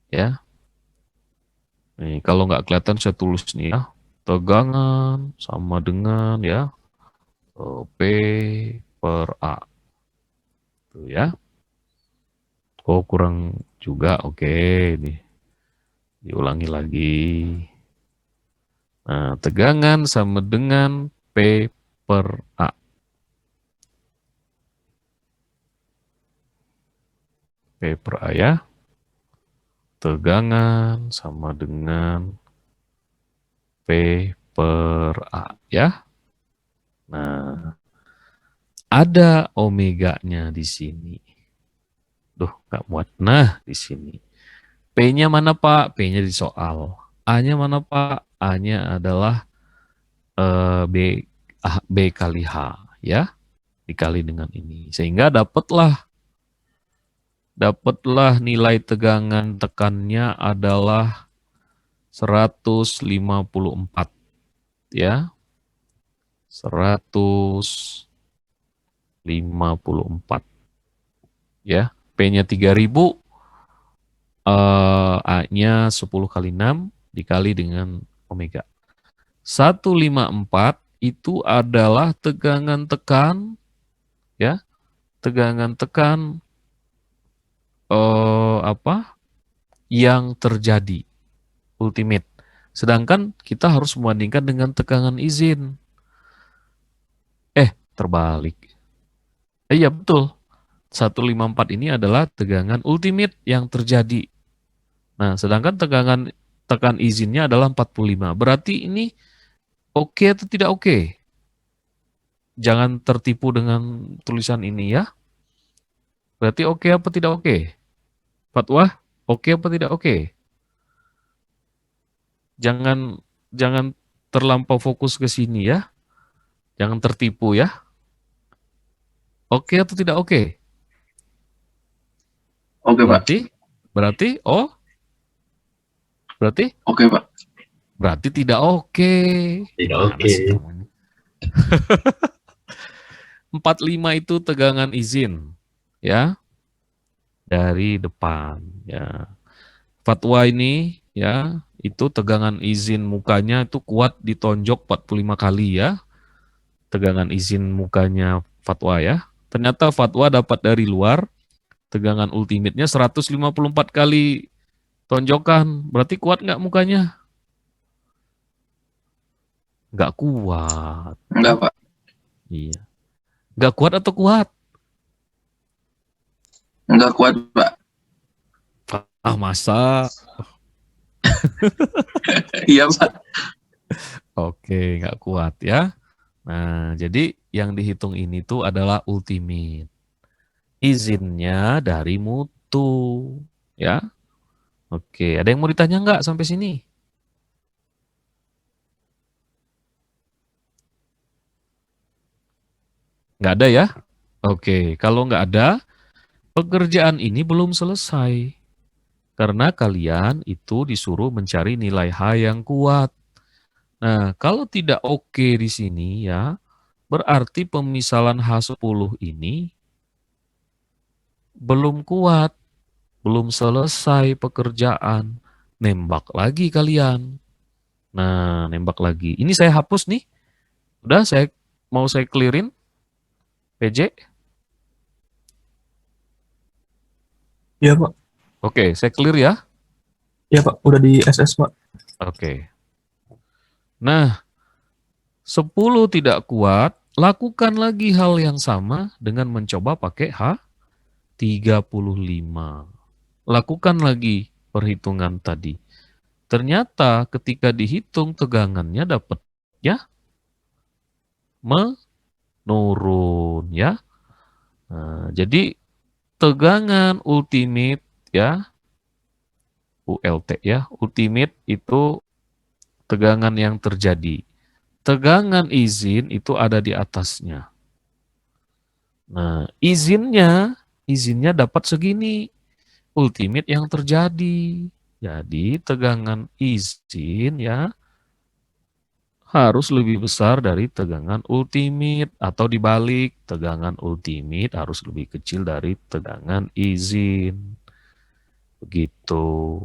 Ya. Nih, kalau nggak kelihatan saya tulis nih ya. Tegangan sama dengan ya P per A. Tuh ya. Oh, kurang juga. Oke, nih. Diulangi lagi. Nah, tegangan sama dengan P per A. P per A ya. Tegangan sama dengan P per A ya. Nah, ada omeganya di sini. Duh, nggak muat. Nah, di sini. P-nya mana Pak? P-nya di soal. A-nya mana Pak? A-nya adalah B, B kali H ya. Dikali dengan ini. Sehingga dapatlah nilai tegangan tekannya adalah 154 ya. 154 ya. P-nya 3000, A-nya 10 kali 6 dikali dengan omega. 154 itu adalah tegangan tekan ya. Tegangan tekan yang terjadi ultimate. Sedangkan kita harus membandingkan dengan tegangan izin. Terbalik. Iya betul. 154 ini adalah tegangan ultimate yang terjadi. Nah, sedangkan tekan izinnya adalah 45. Berarti ini oke atau tidak oke? Jangan tertipu dengan tulisan ini ya. Berarti oke apa tidak oke? Fatwa, oke apa tidak oke? Jangan terlampau fokus ke sini ya. Jangan tertipu ya. Oke atau tidak oke? Oke, Pak. Berarti Oke, Pak. berarti tidak oke. Tidak Gimana oke. sih kamu? 45 itu tegangan izin ya dari depan ya. Fatwa ini ya itu tegangan izin mukanya itu kuat ditonjok 45 kali ya. Tegangan izin mukanya fatwa ya. Ternyata fatwa dapat dari luar tegangan ultimate-nya 154 kali tonjokan. Berarti kuat nggak mukanya? Nggak kuat. Enggak, Pak. Iya. Nggak kuat atau kuat? Enggak kuat, Pak. Masa? Iya, Pak. Oke, nggak kuat ya. Nah, jadi yang dihitung ini tuh adalah ultimate. Izinnya dari mutu. Ya. Oke, ada yang mau ditanya nggak sampai sini? Nggak ada ya? Oke, kalau nggak ada, pekerjaan ini belum selesai. Karena kalian itu disuruh mencari nilai H yang kuat. Nah, kalau tidak oke di sini ya, berarti pemisalan H10 ini belum kuat, belum selesai pekerjaan. Nembak lagi kalian. Nah, nembak lagi. Ini saya hapus nih. Udah, saya clearin PJ. Iya Pak, Oke, saya clear ya. iya Pak, udah di SS Pak. Oke. Nah, 10 tidak kuat, lakukan lagi hal yang sama dengan mencoba pakai H35. Lakukan lagi perhitungan tadi. Ternyata ketika dihitung tegangannya dapatnya menurun ya. Nah, jadi tegangan ultimate ya, ULT ya, ultimate itu tegangan yang terjadi. Tegangan izin itu ada di atasnya. Nah, izinnya dapat segini. Ultimate yang terjadi. Jadi tegangan izin ya harus lebih besar dari tegangan ultimate atau dibalik, tegangan ultimate harus lebih kecil dari tegangan izin. Begitu.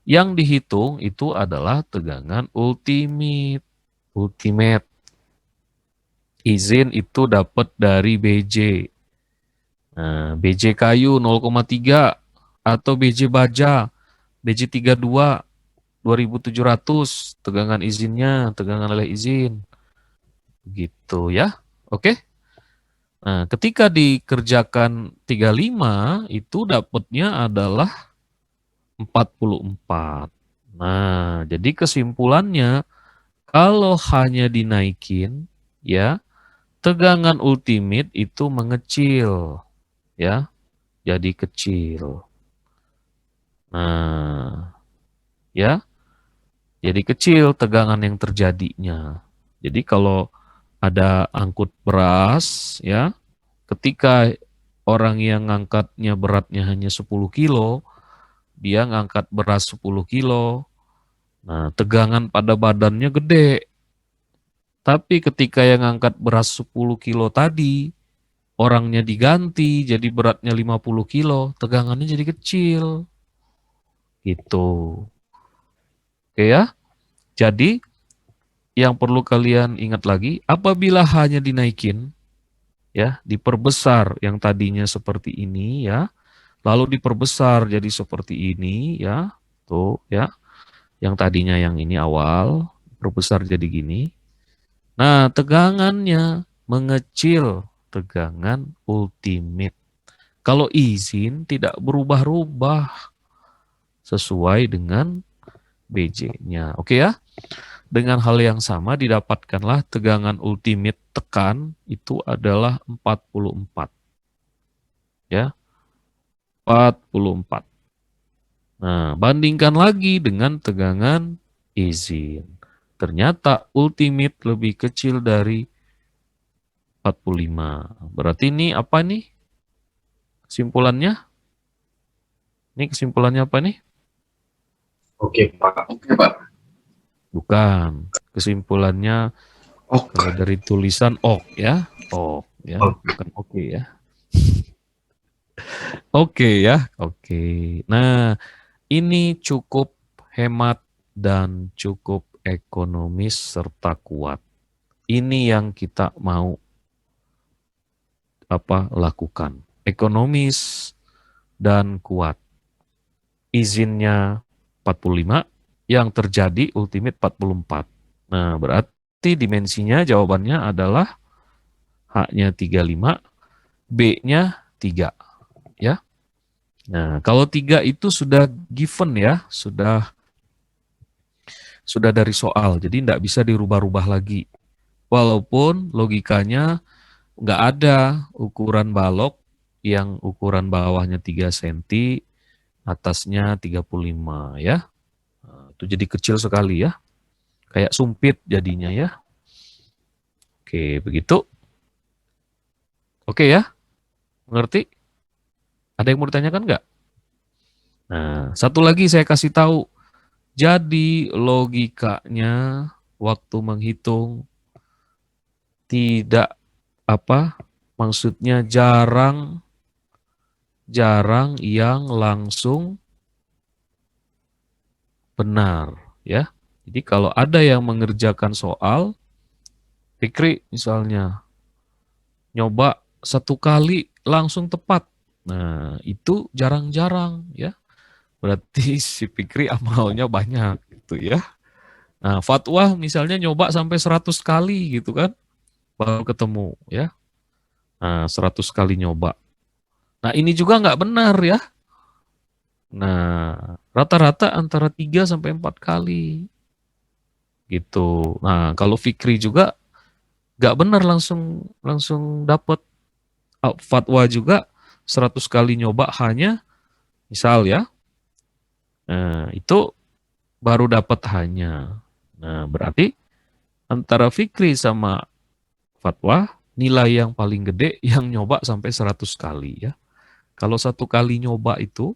Yang dihitung itu adalah tegangan ultimate. Ultimate. Izin itu dapat dari BJ. Nah, BJ kayu 0,3 atau BJ baja, BJ 32 2700 tegangan izinnya, tegangan oleh izin. Begitu ya. Oke. Nah, ketika dikerjakan 35 itu dapatnya adalah 44. Nah, jadi kesimpulannya kalau hanya dinaikin ya, tegangan ultimate itu mengecil ya, jadi kecil. Nah, ya, jadi kecil tegangan yang terjadinya. Jadi kalau ada angkut beras ya, ketika orang yang ngangkatnya beratnya hanya 10 kilo, dia ngangkat beras 10 kilo, nah tegangan pada badannya gede. Tapi ketika yang ngangkat beras 10 kilo tadi, orangnya diganti jadi beratnya 50 kilo, tegangannya jadi kecil. Gitu. Oke ya. Jadi yang perlu kalian ingat lagi, apabila hanya dinaikin, ya, diperbesar yang tadinya seperti ini, ya, lalu diperbesar jadi seperti ini, ya, tuh, ya, yang tadinya yang ini awal, perbesar jadi gini. Nah, tegangannya mengecil, tegangan ultimate. Kalau izin tidak berubah-ubah sesuai dengan BJ-nya. Oke ya? Dengan hal yang sama didapatkanlah tegangan ultimate tekan itu adalah 44. Ya, 44. Nah, bandingkan lagi dengan tegangan izin. Ternyata ultimate lebih kecil dari 45. Berarti ini apa nih? Kesimpulannya? Ini kesimpulannya apa nih? Oke, Pak. Oke, Pak. Bukan. Kesimpulannya kalau dari tulisan ok ya. Ok ya, bukan oke ya. Oke ya, oke. Nah, ini cukup hemat dan cukup ekonomis serta kuat. Ini yang kita mau lakukan. Ekonomis dan kuat. Izinnya 45, yang terjadi ultimate 44. Nah, berarti dimensinya jawabannya adalah H-nya 35, B-nya 3. Ya. Nah, kalau 3 itu sudah given ya, sudah dari soal, jadi tidak bisa dirubah-rubah lagi. Walaupun logikanya nggak ada ukuran balok yang ukuran bawahnya 3 cm, atasnya 35 ya. Nah, itu jadi kecil sekali ya. Kayak sumpit jadinya ya. Oke, begitu. Oke ya? Mengerti? Ada yang mau ditanyakan nggak? Nah, satu lagi saya kasih tahu. Jadi logikanya waktu menghitung tidak apa? Maksudnya jarang yang langsung benar, ya. Jadi kalau ada yang mengerjakan soal, Fikri misalnya nyoba satu kali langsung tepat. Nah, itu jarang-jarang ya. Berarti si Fikri amalnya banyak gitu ya. Nah, fatwa misalnya nyoba sampai 100 kali gitu kan, baru ketemu ya. Nah, 100 kali nyoba. Nah, ini juga nggak benar ya. Nah, rata-rata antara 3 sampai 4 kali gitu. Nah, kalau Fikri juga nggak benar langsung langsung dapat fatwa juga 100 kali nyoba hanya misal ya. Nah, itu baru dapat hanya. Nah, berarti antara Fikri sama fatwa nilai yang paling gede yang nyoba sampai 100 kali ya. Kalau satu kali nyoba itu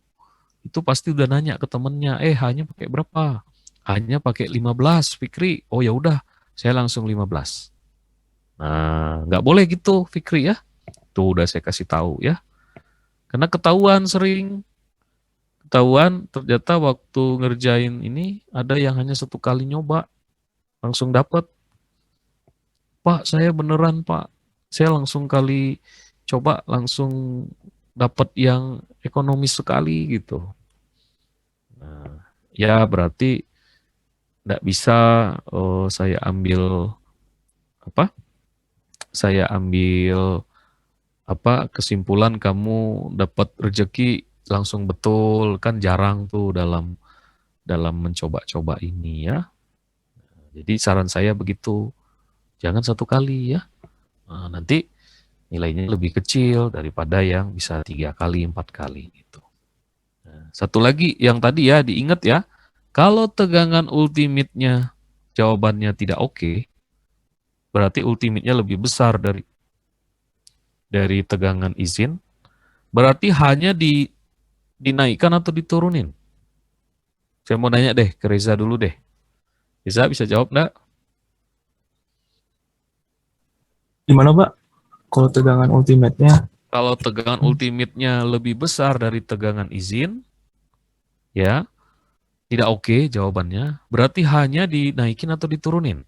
pasti udah nanya ke temennya, hanya pakai berapa? Hanya pakai 15 Fikri. Oh ya udah, saya langsung 15. Nah, nggak boleh gitu Fikri ya. Tuh udah saya kasih tahu ya. Karena ketahuan ternyata waktu ngerjain ini ada yang hanya satu kali nyoba langsung dapat. Pak, saya beneran Pak. Saya langsung kali coba langsung dapat yang ekonomis sekali gitu. Nah, ya berarti tidak bisa saya ambil apa? Saya ambil kesimpulan kamu dapat rezeki langsung betul, kan jarang tuh dalam dalam mencoba-coba ini ya. Jadi saran saya begitu, jangan satu kali ya. Nah, nanti nilainya lebih kecil daripada yang bisa 3 kali, 4 kali gitu. Nah, satu lagi yang tadi ya diingat ya, kalau tegangan ultimate-nya jawabannya tidak oke, berarti ultimate-nya lebih besar dari tegangan izin, berarti hanya dinaikkan atau diturunin. Saya mau nanya deh ke Reza dulu deh. Reza bisa jawab enggak? Gimana Pak? Kalau tegangan ultimate-nya Kalau tegangan ultimate-nya lebih besar dari tegangan izin, ya, tidak oke jawabannya, berarti hanya dinaikin atau diturunin.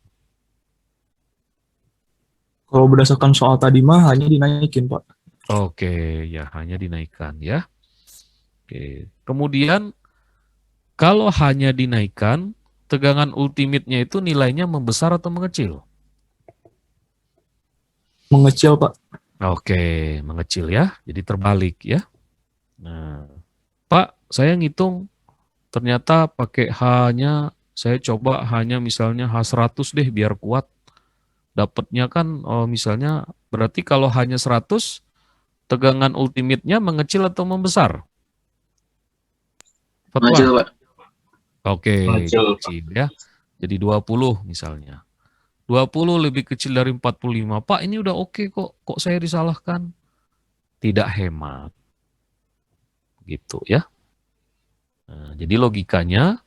kalau berdasarkan soal tadi mah hanya dinaikin Pak. Oke, ya hanya dinaikkan ya. Oke. Kemudian kalau hanya dinaikkan, tegangan ultimate-nya itu nilainya membesar atau mengecil? Mengecil Pak. Oke, mengecil ya. Jadi terbalik ya. Nah, Pak, saya ngitung ternyata pakai H-nya, saya coba hanya misalnya H100 deh biar kuat. Dapatnya kan misalnya berarti kalau hanya 100, tegangan ultimate-nya mengecil atau membesar? Mengecil, Fatwa? Pak. Oke, Mengecil, Pak. kecil ya. Jadi 20 misalnya. 20 lebih kecil dari 45. Pak, ini udah oke kok. Kok saya disalahkan? Tidak hemat. Gitu ya. Nah, jadi logikanya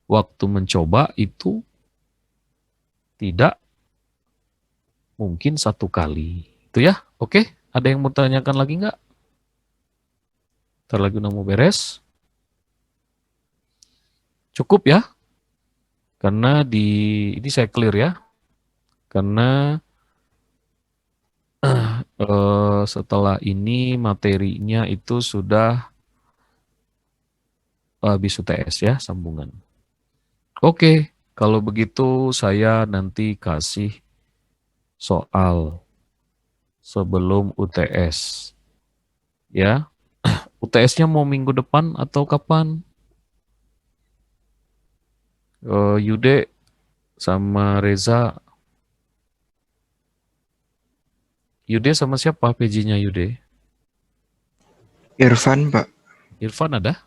waktu mencoba itu tidak mungkin satu kali. Itu ya. Oke, ada yang mau tanyakan lagi nggak? Ntar lagi udah mau beres. Cukup ya. Karena ini saya clear ya. Karena setelah ini materinya itu sudah habis UTS ya, sambungan. Oke, kalau begitu saya nanti kasih soal sebelum UTS. Ya, UTS-nya mau minggu depan atau kapan? Yude sama Reza. Yude sama siapa PJ-nya Yude? Irfan, Pak. Irfan ada?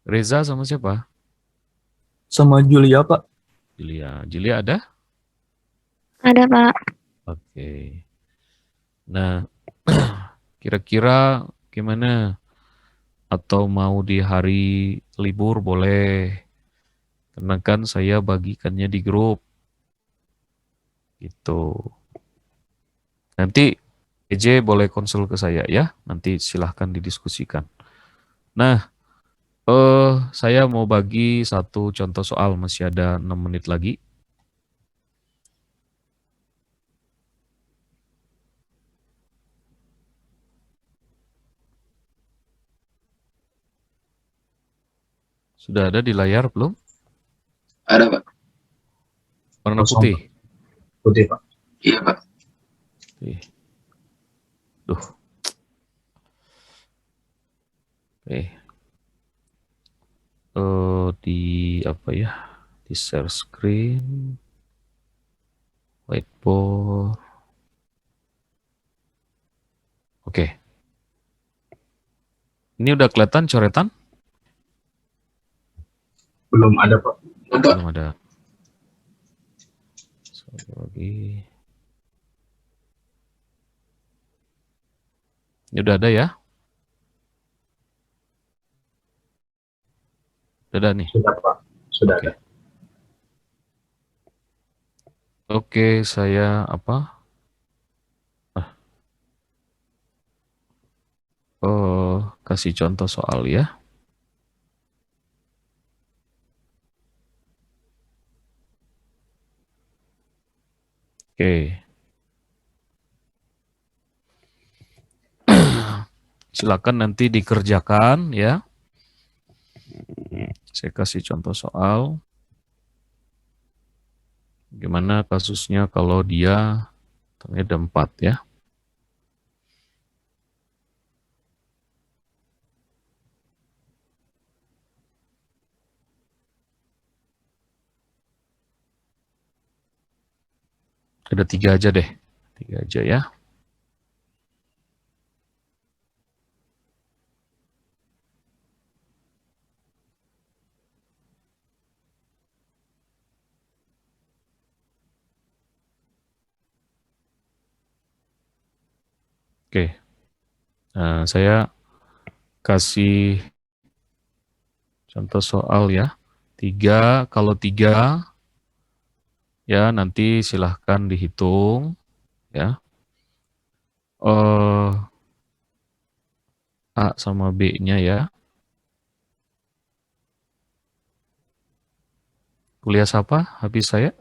Reza sama siapa? Sama Julia Pak. Julia. Julia ada? Ada, Pak. Oke. Nah, kira-kira gimana? Atau mau di hari libur boleh. Karena kan saya bagikannya di grup gitu. Nanti EJ boleh konsul ke saya ya. Nanti silahkan didiskusikan. Nah, saya mau bagi satu contoh soal, masih ada 6 menit lagi. Sudah ada di layar belum? Ada, Pak. Warna Kosong, putih. Putih, Pak. Iya, Pak. Oke. Duh. Oke. Di apa ya? Di share screen, whiteboard. Oke. Ini udah kelihatan coretan? Belum ada, Pak. Pak. Belum ada. Satu lagi. Ini udah ada ya? Udah ada nih. Sudah, Pak. Sudah Oke. ada. Oke, saya apa? Kasih contoh soal ya. Oke. Silakan nanti dikerjakan ya. Saya kasih contoh soal. Gimana kasusnya kalau dia ada 4 ya. Ada 3 aja deh. 3 aja ya. Oke. Nah, saya kasih contoh soal ya. 3, kalau 3 ya nanti silahkan dihitung ya. A sama B-nya ya. Kuliah siapa? Habis saya?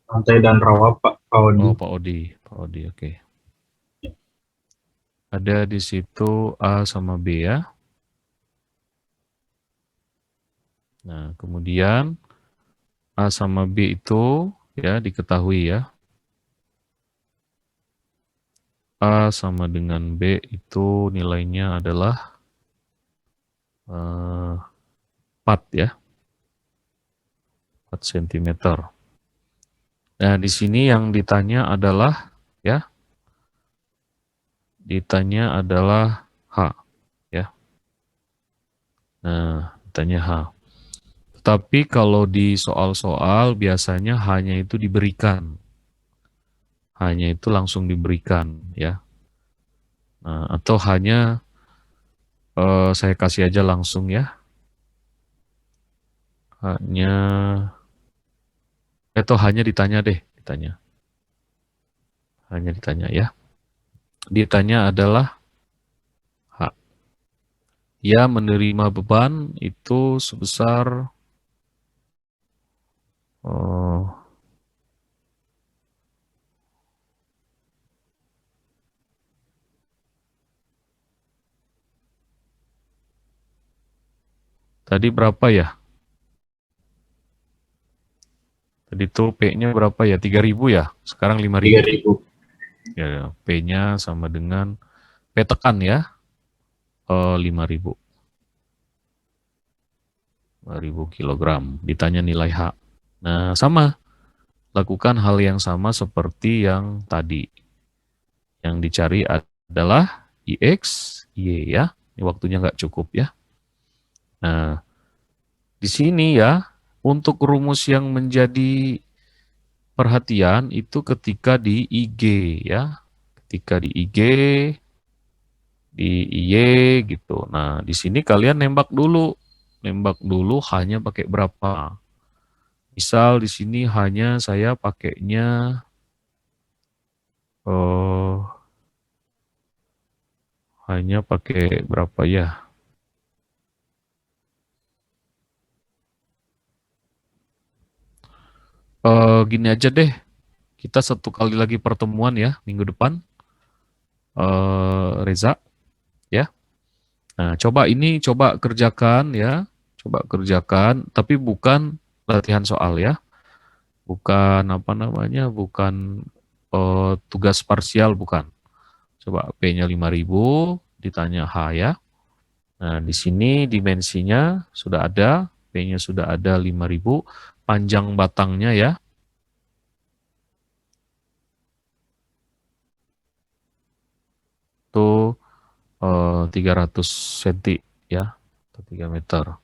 Lantai dan rawa, Pak. Pak Odi. Oh, Pak Odi. Pak Odi, oke. Ada di situ A sama B ya. Nah, kemudian A sama B itu ya diketahui ya. A sama dengan B itu nilainya adalah 4 ya. 4 cm. Nah, di sini yang ditanya adalah ya. Ditanya adalah H ya. Nah, ditanya H. Tapi kalau di soal-soal biasanya hanya itu diberikan. Hanya itu langsung diberikan ya. Nah, atau hanya saya kasih aja langsung ya. Hanya ditanya deh, ditanya. Hanya ditanya ya. Ditanya adalah H. Ia menerima beban itu sebesar tadi berapa ya? Tadi tuh P-nya berapa ya? 3.000 ya? Sekarang 5.000. 3.000. Ya, P-nya sama dengan P tekan ya. 5.000. 5.000 kilogram. Ditanya nilai H. Nah, sama. Lakukan hal yang sama seperti yang tadi. Yang dicari adalah IX, Y ya. Ini waktunya nggak cukup ya. Nah, di sini ya, untuk rumus yang menjadi perhatian itu ketika di IG ya. Ketika di IG, di IY gitu. Nah, di sini kalian nembak dulu. Nembak dulu hanya pakai berapa. Misal di sini hanya saya pakainya hanya pakai berapa ya? Gini aja deh, kita satu kali lagi pertemuan ya minggu depan, Reza, ya. Nah, coba kerjakan ya, coba kerjakan, tapi bukan latihan soal ya, bukan apa namanya, bukan tugas parsial, bukan. Coba P-nya 5.000, ditanya H ya. Nah, di sini dimensinya sudah ada, P-nya sudah ada 5.000, panjang batangnya ya. Itu 300 cm ya, atau 3 meter.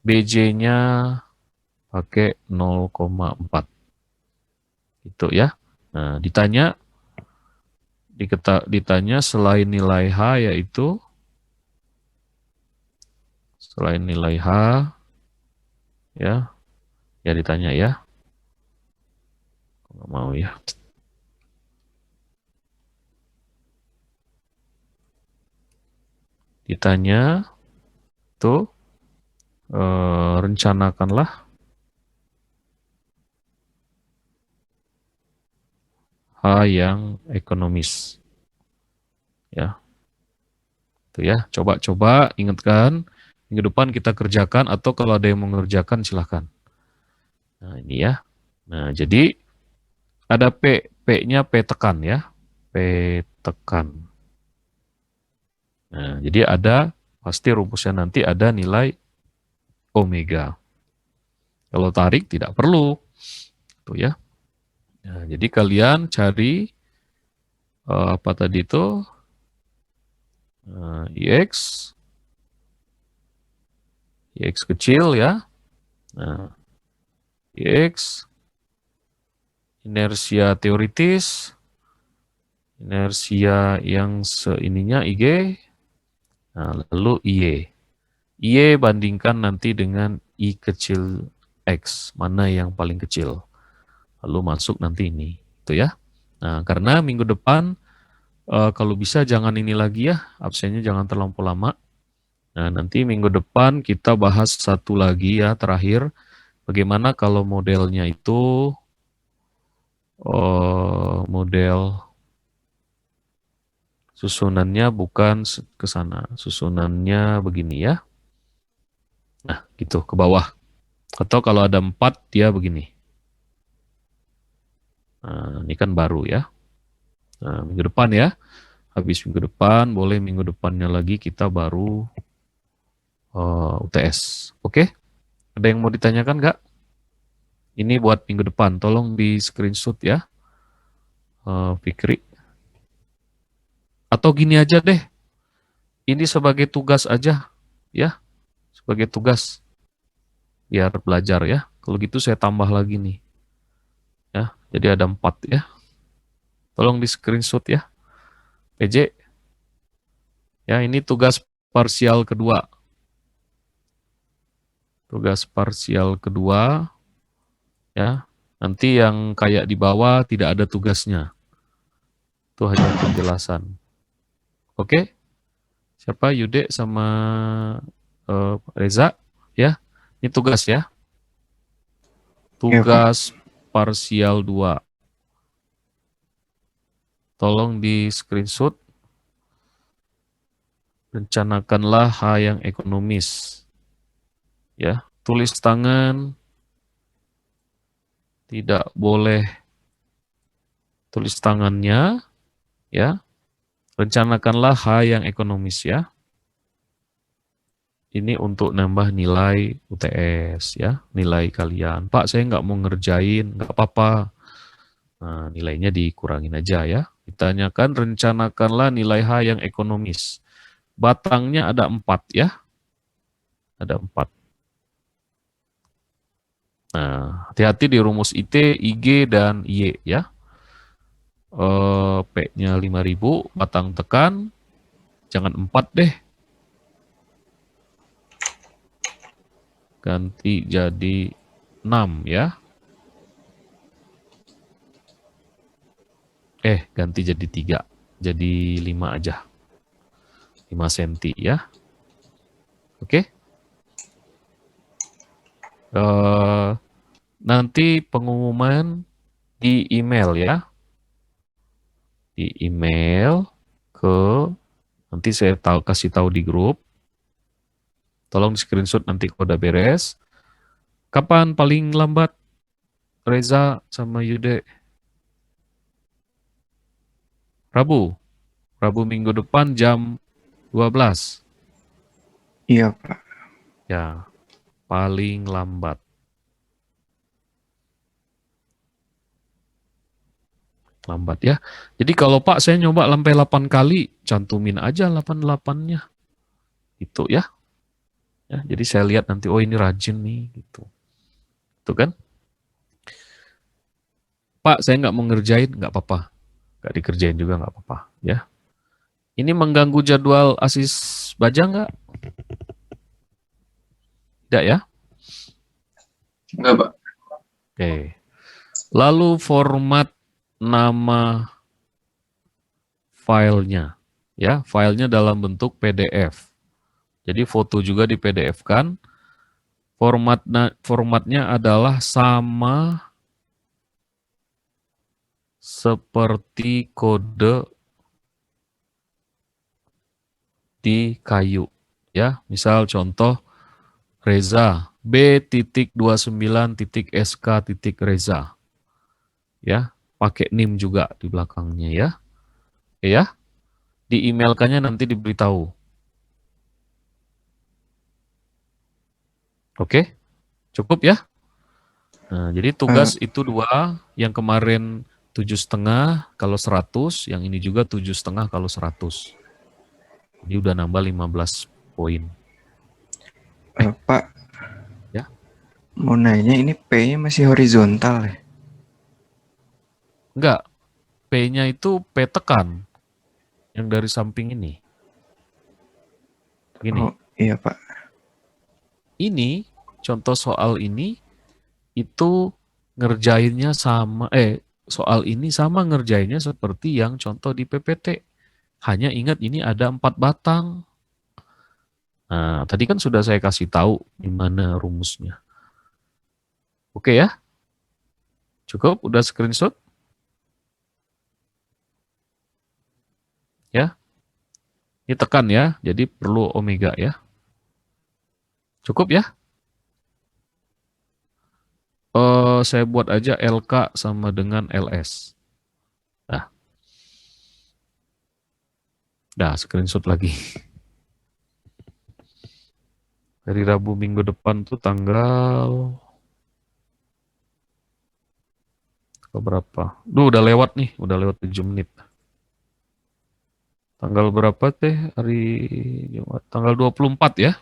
BJ-nya pakai 0,4. Itu ya. Nah, ditanya selain nilai H yaitu selain nilai H ya, ya ditanya ya. Nggak mau ya. Ditanya tuh rencanakanlah H yang ekonomis. Ya. Itu ya, coba ingatkan minggu depan kita kerjakan atau kalau ada yang mengerjakan silahkan. Nah, ini ya. Nah, jadi ada P, P-nya P tekan ya. P tekan. Nah, jadi ada pasti rumusnya nanti ada nilai omega. Kalau tarik tidak perlu. Tuh ya. Nah, jadi kalian cari apa tadi itu? IX kecil ya. Nah, IX inersia teoritis, inersia yang seininya IG, nah, lalu IY. IY bandingkan nanti dengan I kecil X, mana yang paling kecil. Lalu masuk nanti ini, itu ya. Nah, karena minggu depan kalau bisa jangan ini lagi ya, absennya jangan terlalu lama. Nah, nanti minggu depan kita bahas satu lagi ya, terakhir. Bagaimana kalau modelnya itu model susunannya bukan ke sana, susunannya begini ya. Nah, gitu, ke bawah. Atau kalau ada 4, dia begini. Nah, ini kan baru ya. Nah, minggu depan ya. Habis minggu depan, boleh minggu depannya lagi kita baru UTS. Oke? Ada yang mau ditanyakan nggak? Ini buat minggu depan. Tolong di screenshot ya, Fikri. Atau gini aja deh. Ini sebagai tugas aja, ya. Sebagai tugas. Biar belajar ya. Kalau gitu saya tambah lagi nih. Ya, jadi ada 4 ya. Tolong di screenshot ya. PJ. Ya, ini tugas parsial kedua. Tugas parsial kedua. Ya, nanti yang kayak di bawah tidak ada tugasnya. Itu hanya penjelasan. Oke? Siapa? Yude sama Reza? Ya, ini tugas ya. Tugas parsial 2. Tolong di screenshot. Rencanakanlah H yang ekonomis. Ya, tulis tangan tidak boleh tulis tangannya ya. Rencanakanlah H yang ekonomis ya. Ini untuk nambah nilai UTS ya, nilai kalian. Pak, saya nggak mau ngerjain, nggak apa-apa. Nah, nilainya dikurangin aja ya. Ditanyakan rencanakanlah nilai H yang ekonomis. Batangnya ada 4 ya. Ada 4. Nah, hati-hati di rumus IT, IG, dan Y ya. P-nya 5.000, batang tekan, jangan 4 deh. Ganti jadi 6 ya. Ganti jadi 3. Jadi 5 aja. 5 cm ya. Oke. Nanti pengumuman di email ya. Di email nanti saya kasih tahu di grup. Tolong di screenshot nanti kalau udah beres. Kapan paling lambat Reza sama Yude? Rabu minggu depan jam 12. Iya, Pak. Ya, paling lambat. Lambat ya. Jadi kalau Pak saya nyoba sampai 8 kali, cantumin aja 88-nya. Itu ya. Ya, jadi saya lihat nanti, oh ini rajin nih, gitu. Itu kan? Pak, saya nggak mau ngerjain, nggak apa-apa. Nggak dikerjain juga nggak apa-apa, ya. Ini mengganggu jadwal asis baja nggak? Tidak ya? Enggak, Pak. Oke. Lalu format nama filenya, ya, filenya dalam bentuk PDF. Jadi foto juga di PDF kan. Formatnya adalah sama seperti kode di kayu, ya. Misal contoh Reza B.29.SK.Reza, ya. Pakai NIM juga di belakangnya ya. Oke ya. Di emailkannya nanti diberitahu. Oke, cukup ya. Nah, jadi tugas itu 2, yang kemarin 7,5 kalau 100, yang ini juga 7,5 kalau 100. Jadi udah nambah 15 poin. Pak. Ya. Mau nanya, ini P-nya masih horizontal ya? Enggak, P-nya itu P tekan, yang dari samping ini. Gini. Oh, iya Pak. Ini, contoh soal ini, itu ngerjainnya sama, soal ini sama ngerjainnya seperti yang contoh di PPT. Hanya ingat ini ada 4 batang. Nah, tadi kan sudah saya kasih tahu gimana rumusnya. Oke ya? Cukup? Udah screenshot? Ya? Ini tekan ya, jadi perlu omega ya. Cukup ya? Saya buat aja LK sama dengan LS. Nah, screenshot lagi. Dari Rabu minggu depan tuh tanggal berapa? Udah lewat nih, udah lewat 7 menit. Tanggal berapa teh hari Jumat? Tanggal 24 ya?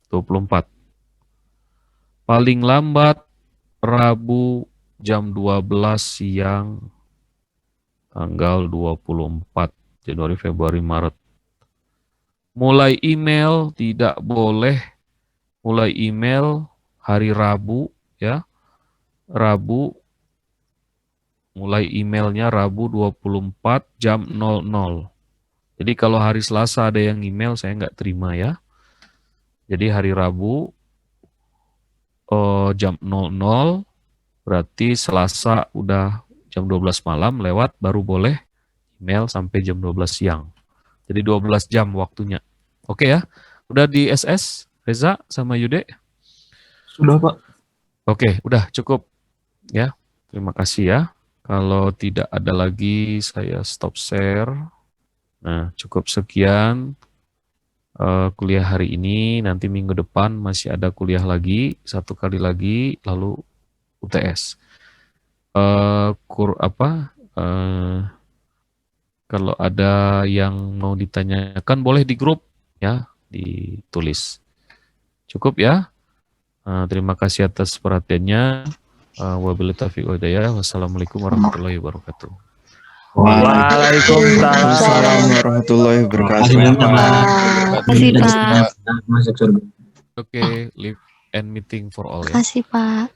24. Paling lambat Rabu jam 12 siang tanggal 24 Januari, Februari, Maret. Mulai email tidak boleh mulai email hari Rabu ya. Rabu mulai emailnya Rabu 24 jam 00. Jadi kalau hari Selasa ada yang email saya nggak terima ya. Jadi hari Rabu jam 00 berarti Selasa udah jam 12 malam lewat baru boleh email sampai jam 12 siang. Jadi 12 jam waktunya. Oke ya. Udah di SS Reza sama Yude? Sudah, Pak. Oke, udah cukup ya. Terima kasih ya. Kalau tidak ada lagi saya stop share. Nah, cukup sekian kuliah hari ini. Nanti minggu depan masih ada kuliah lagi, 1 kali lagi, lalu UTS. Kalau ada yang mau ditanyakan boleh di grup ya, ditulis. Cukup ya. Terima kasih atas perhatiannya. Wabillahi taufiq wal hidayah. Wassalamualaikum warahmatullahi wabarakatuh. Waalaikumsalam warahmatullahi wabarakatuh. Makasih Pak. Oke, leave and meeting for all ya. Makasih Pak.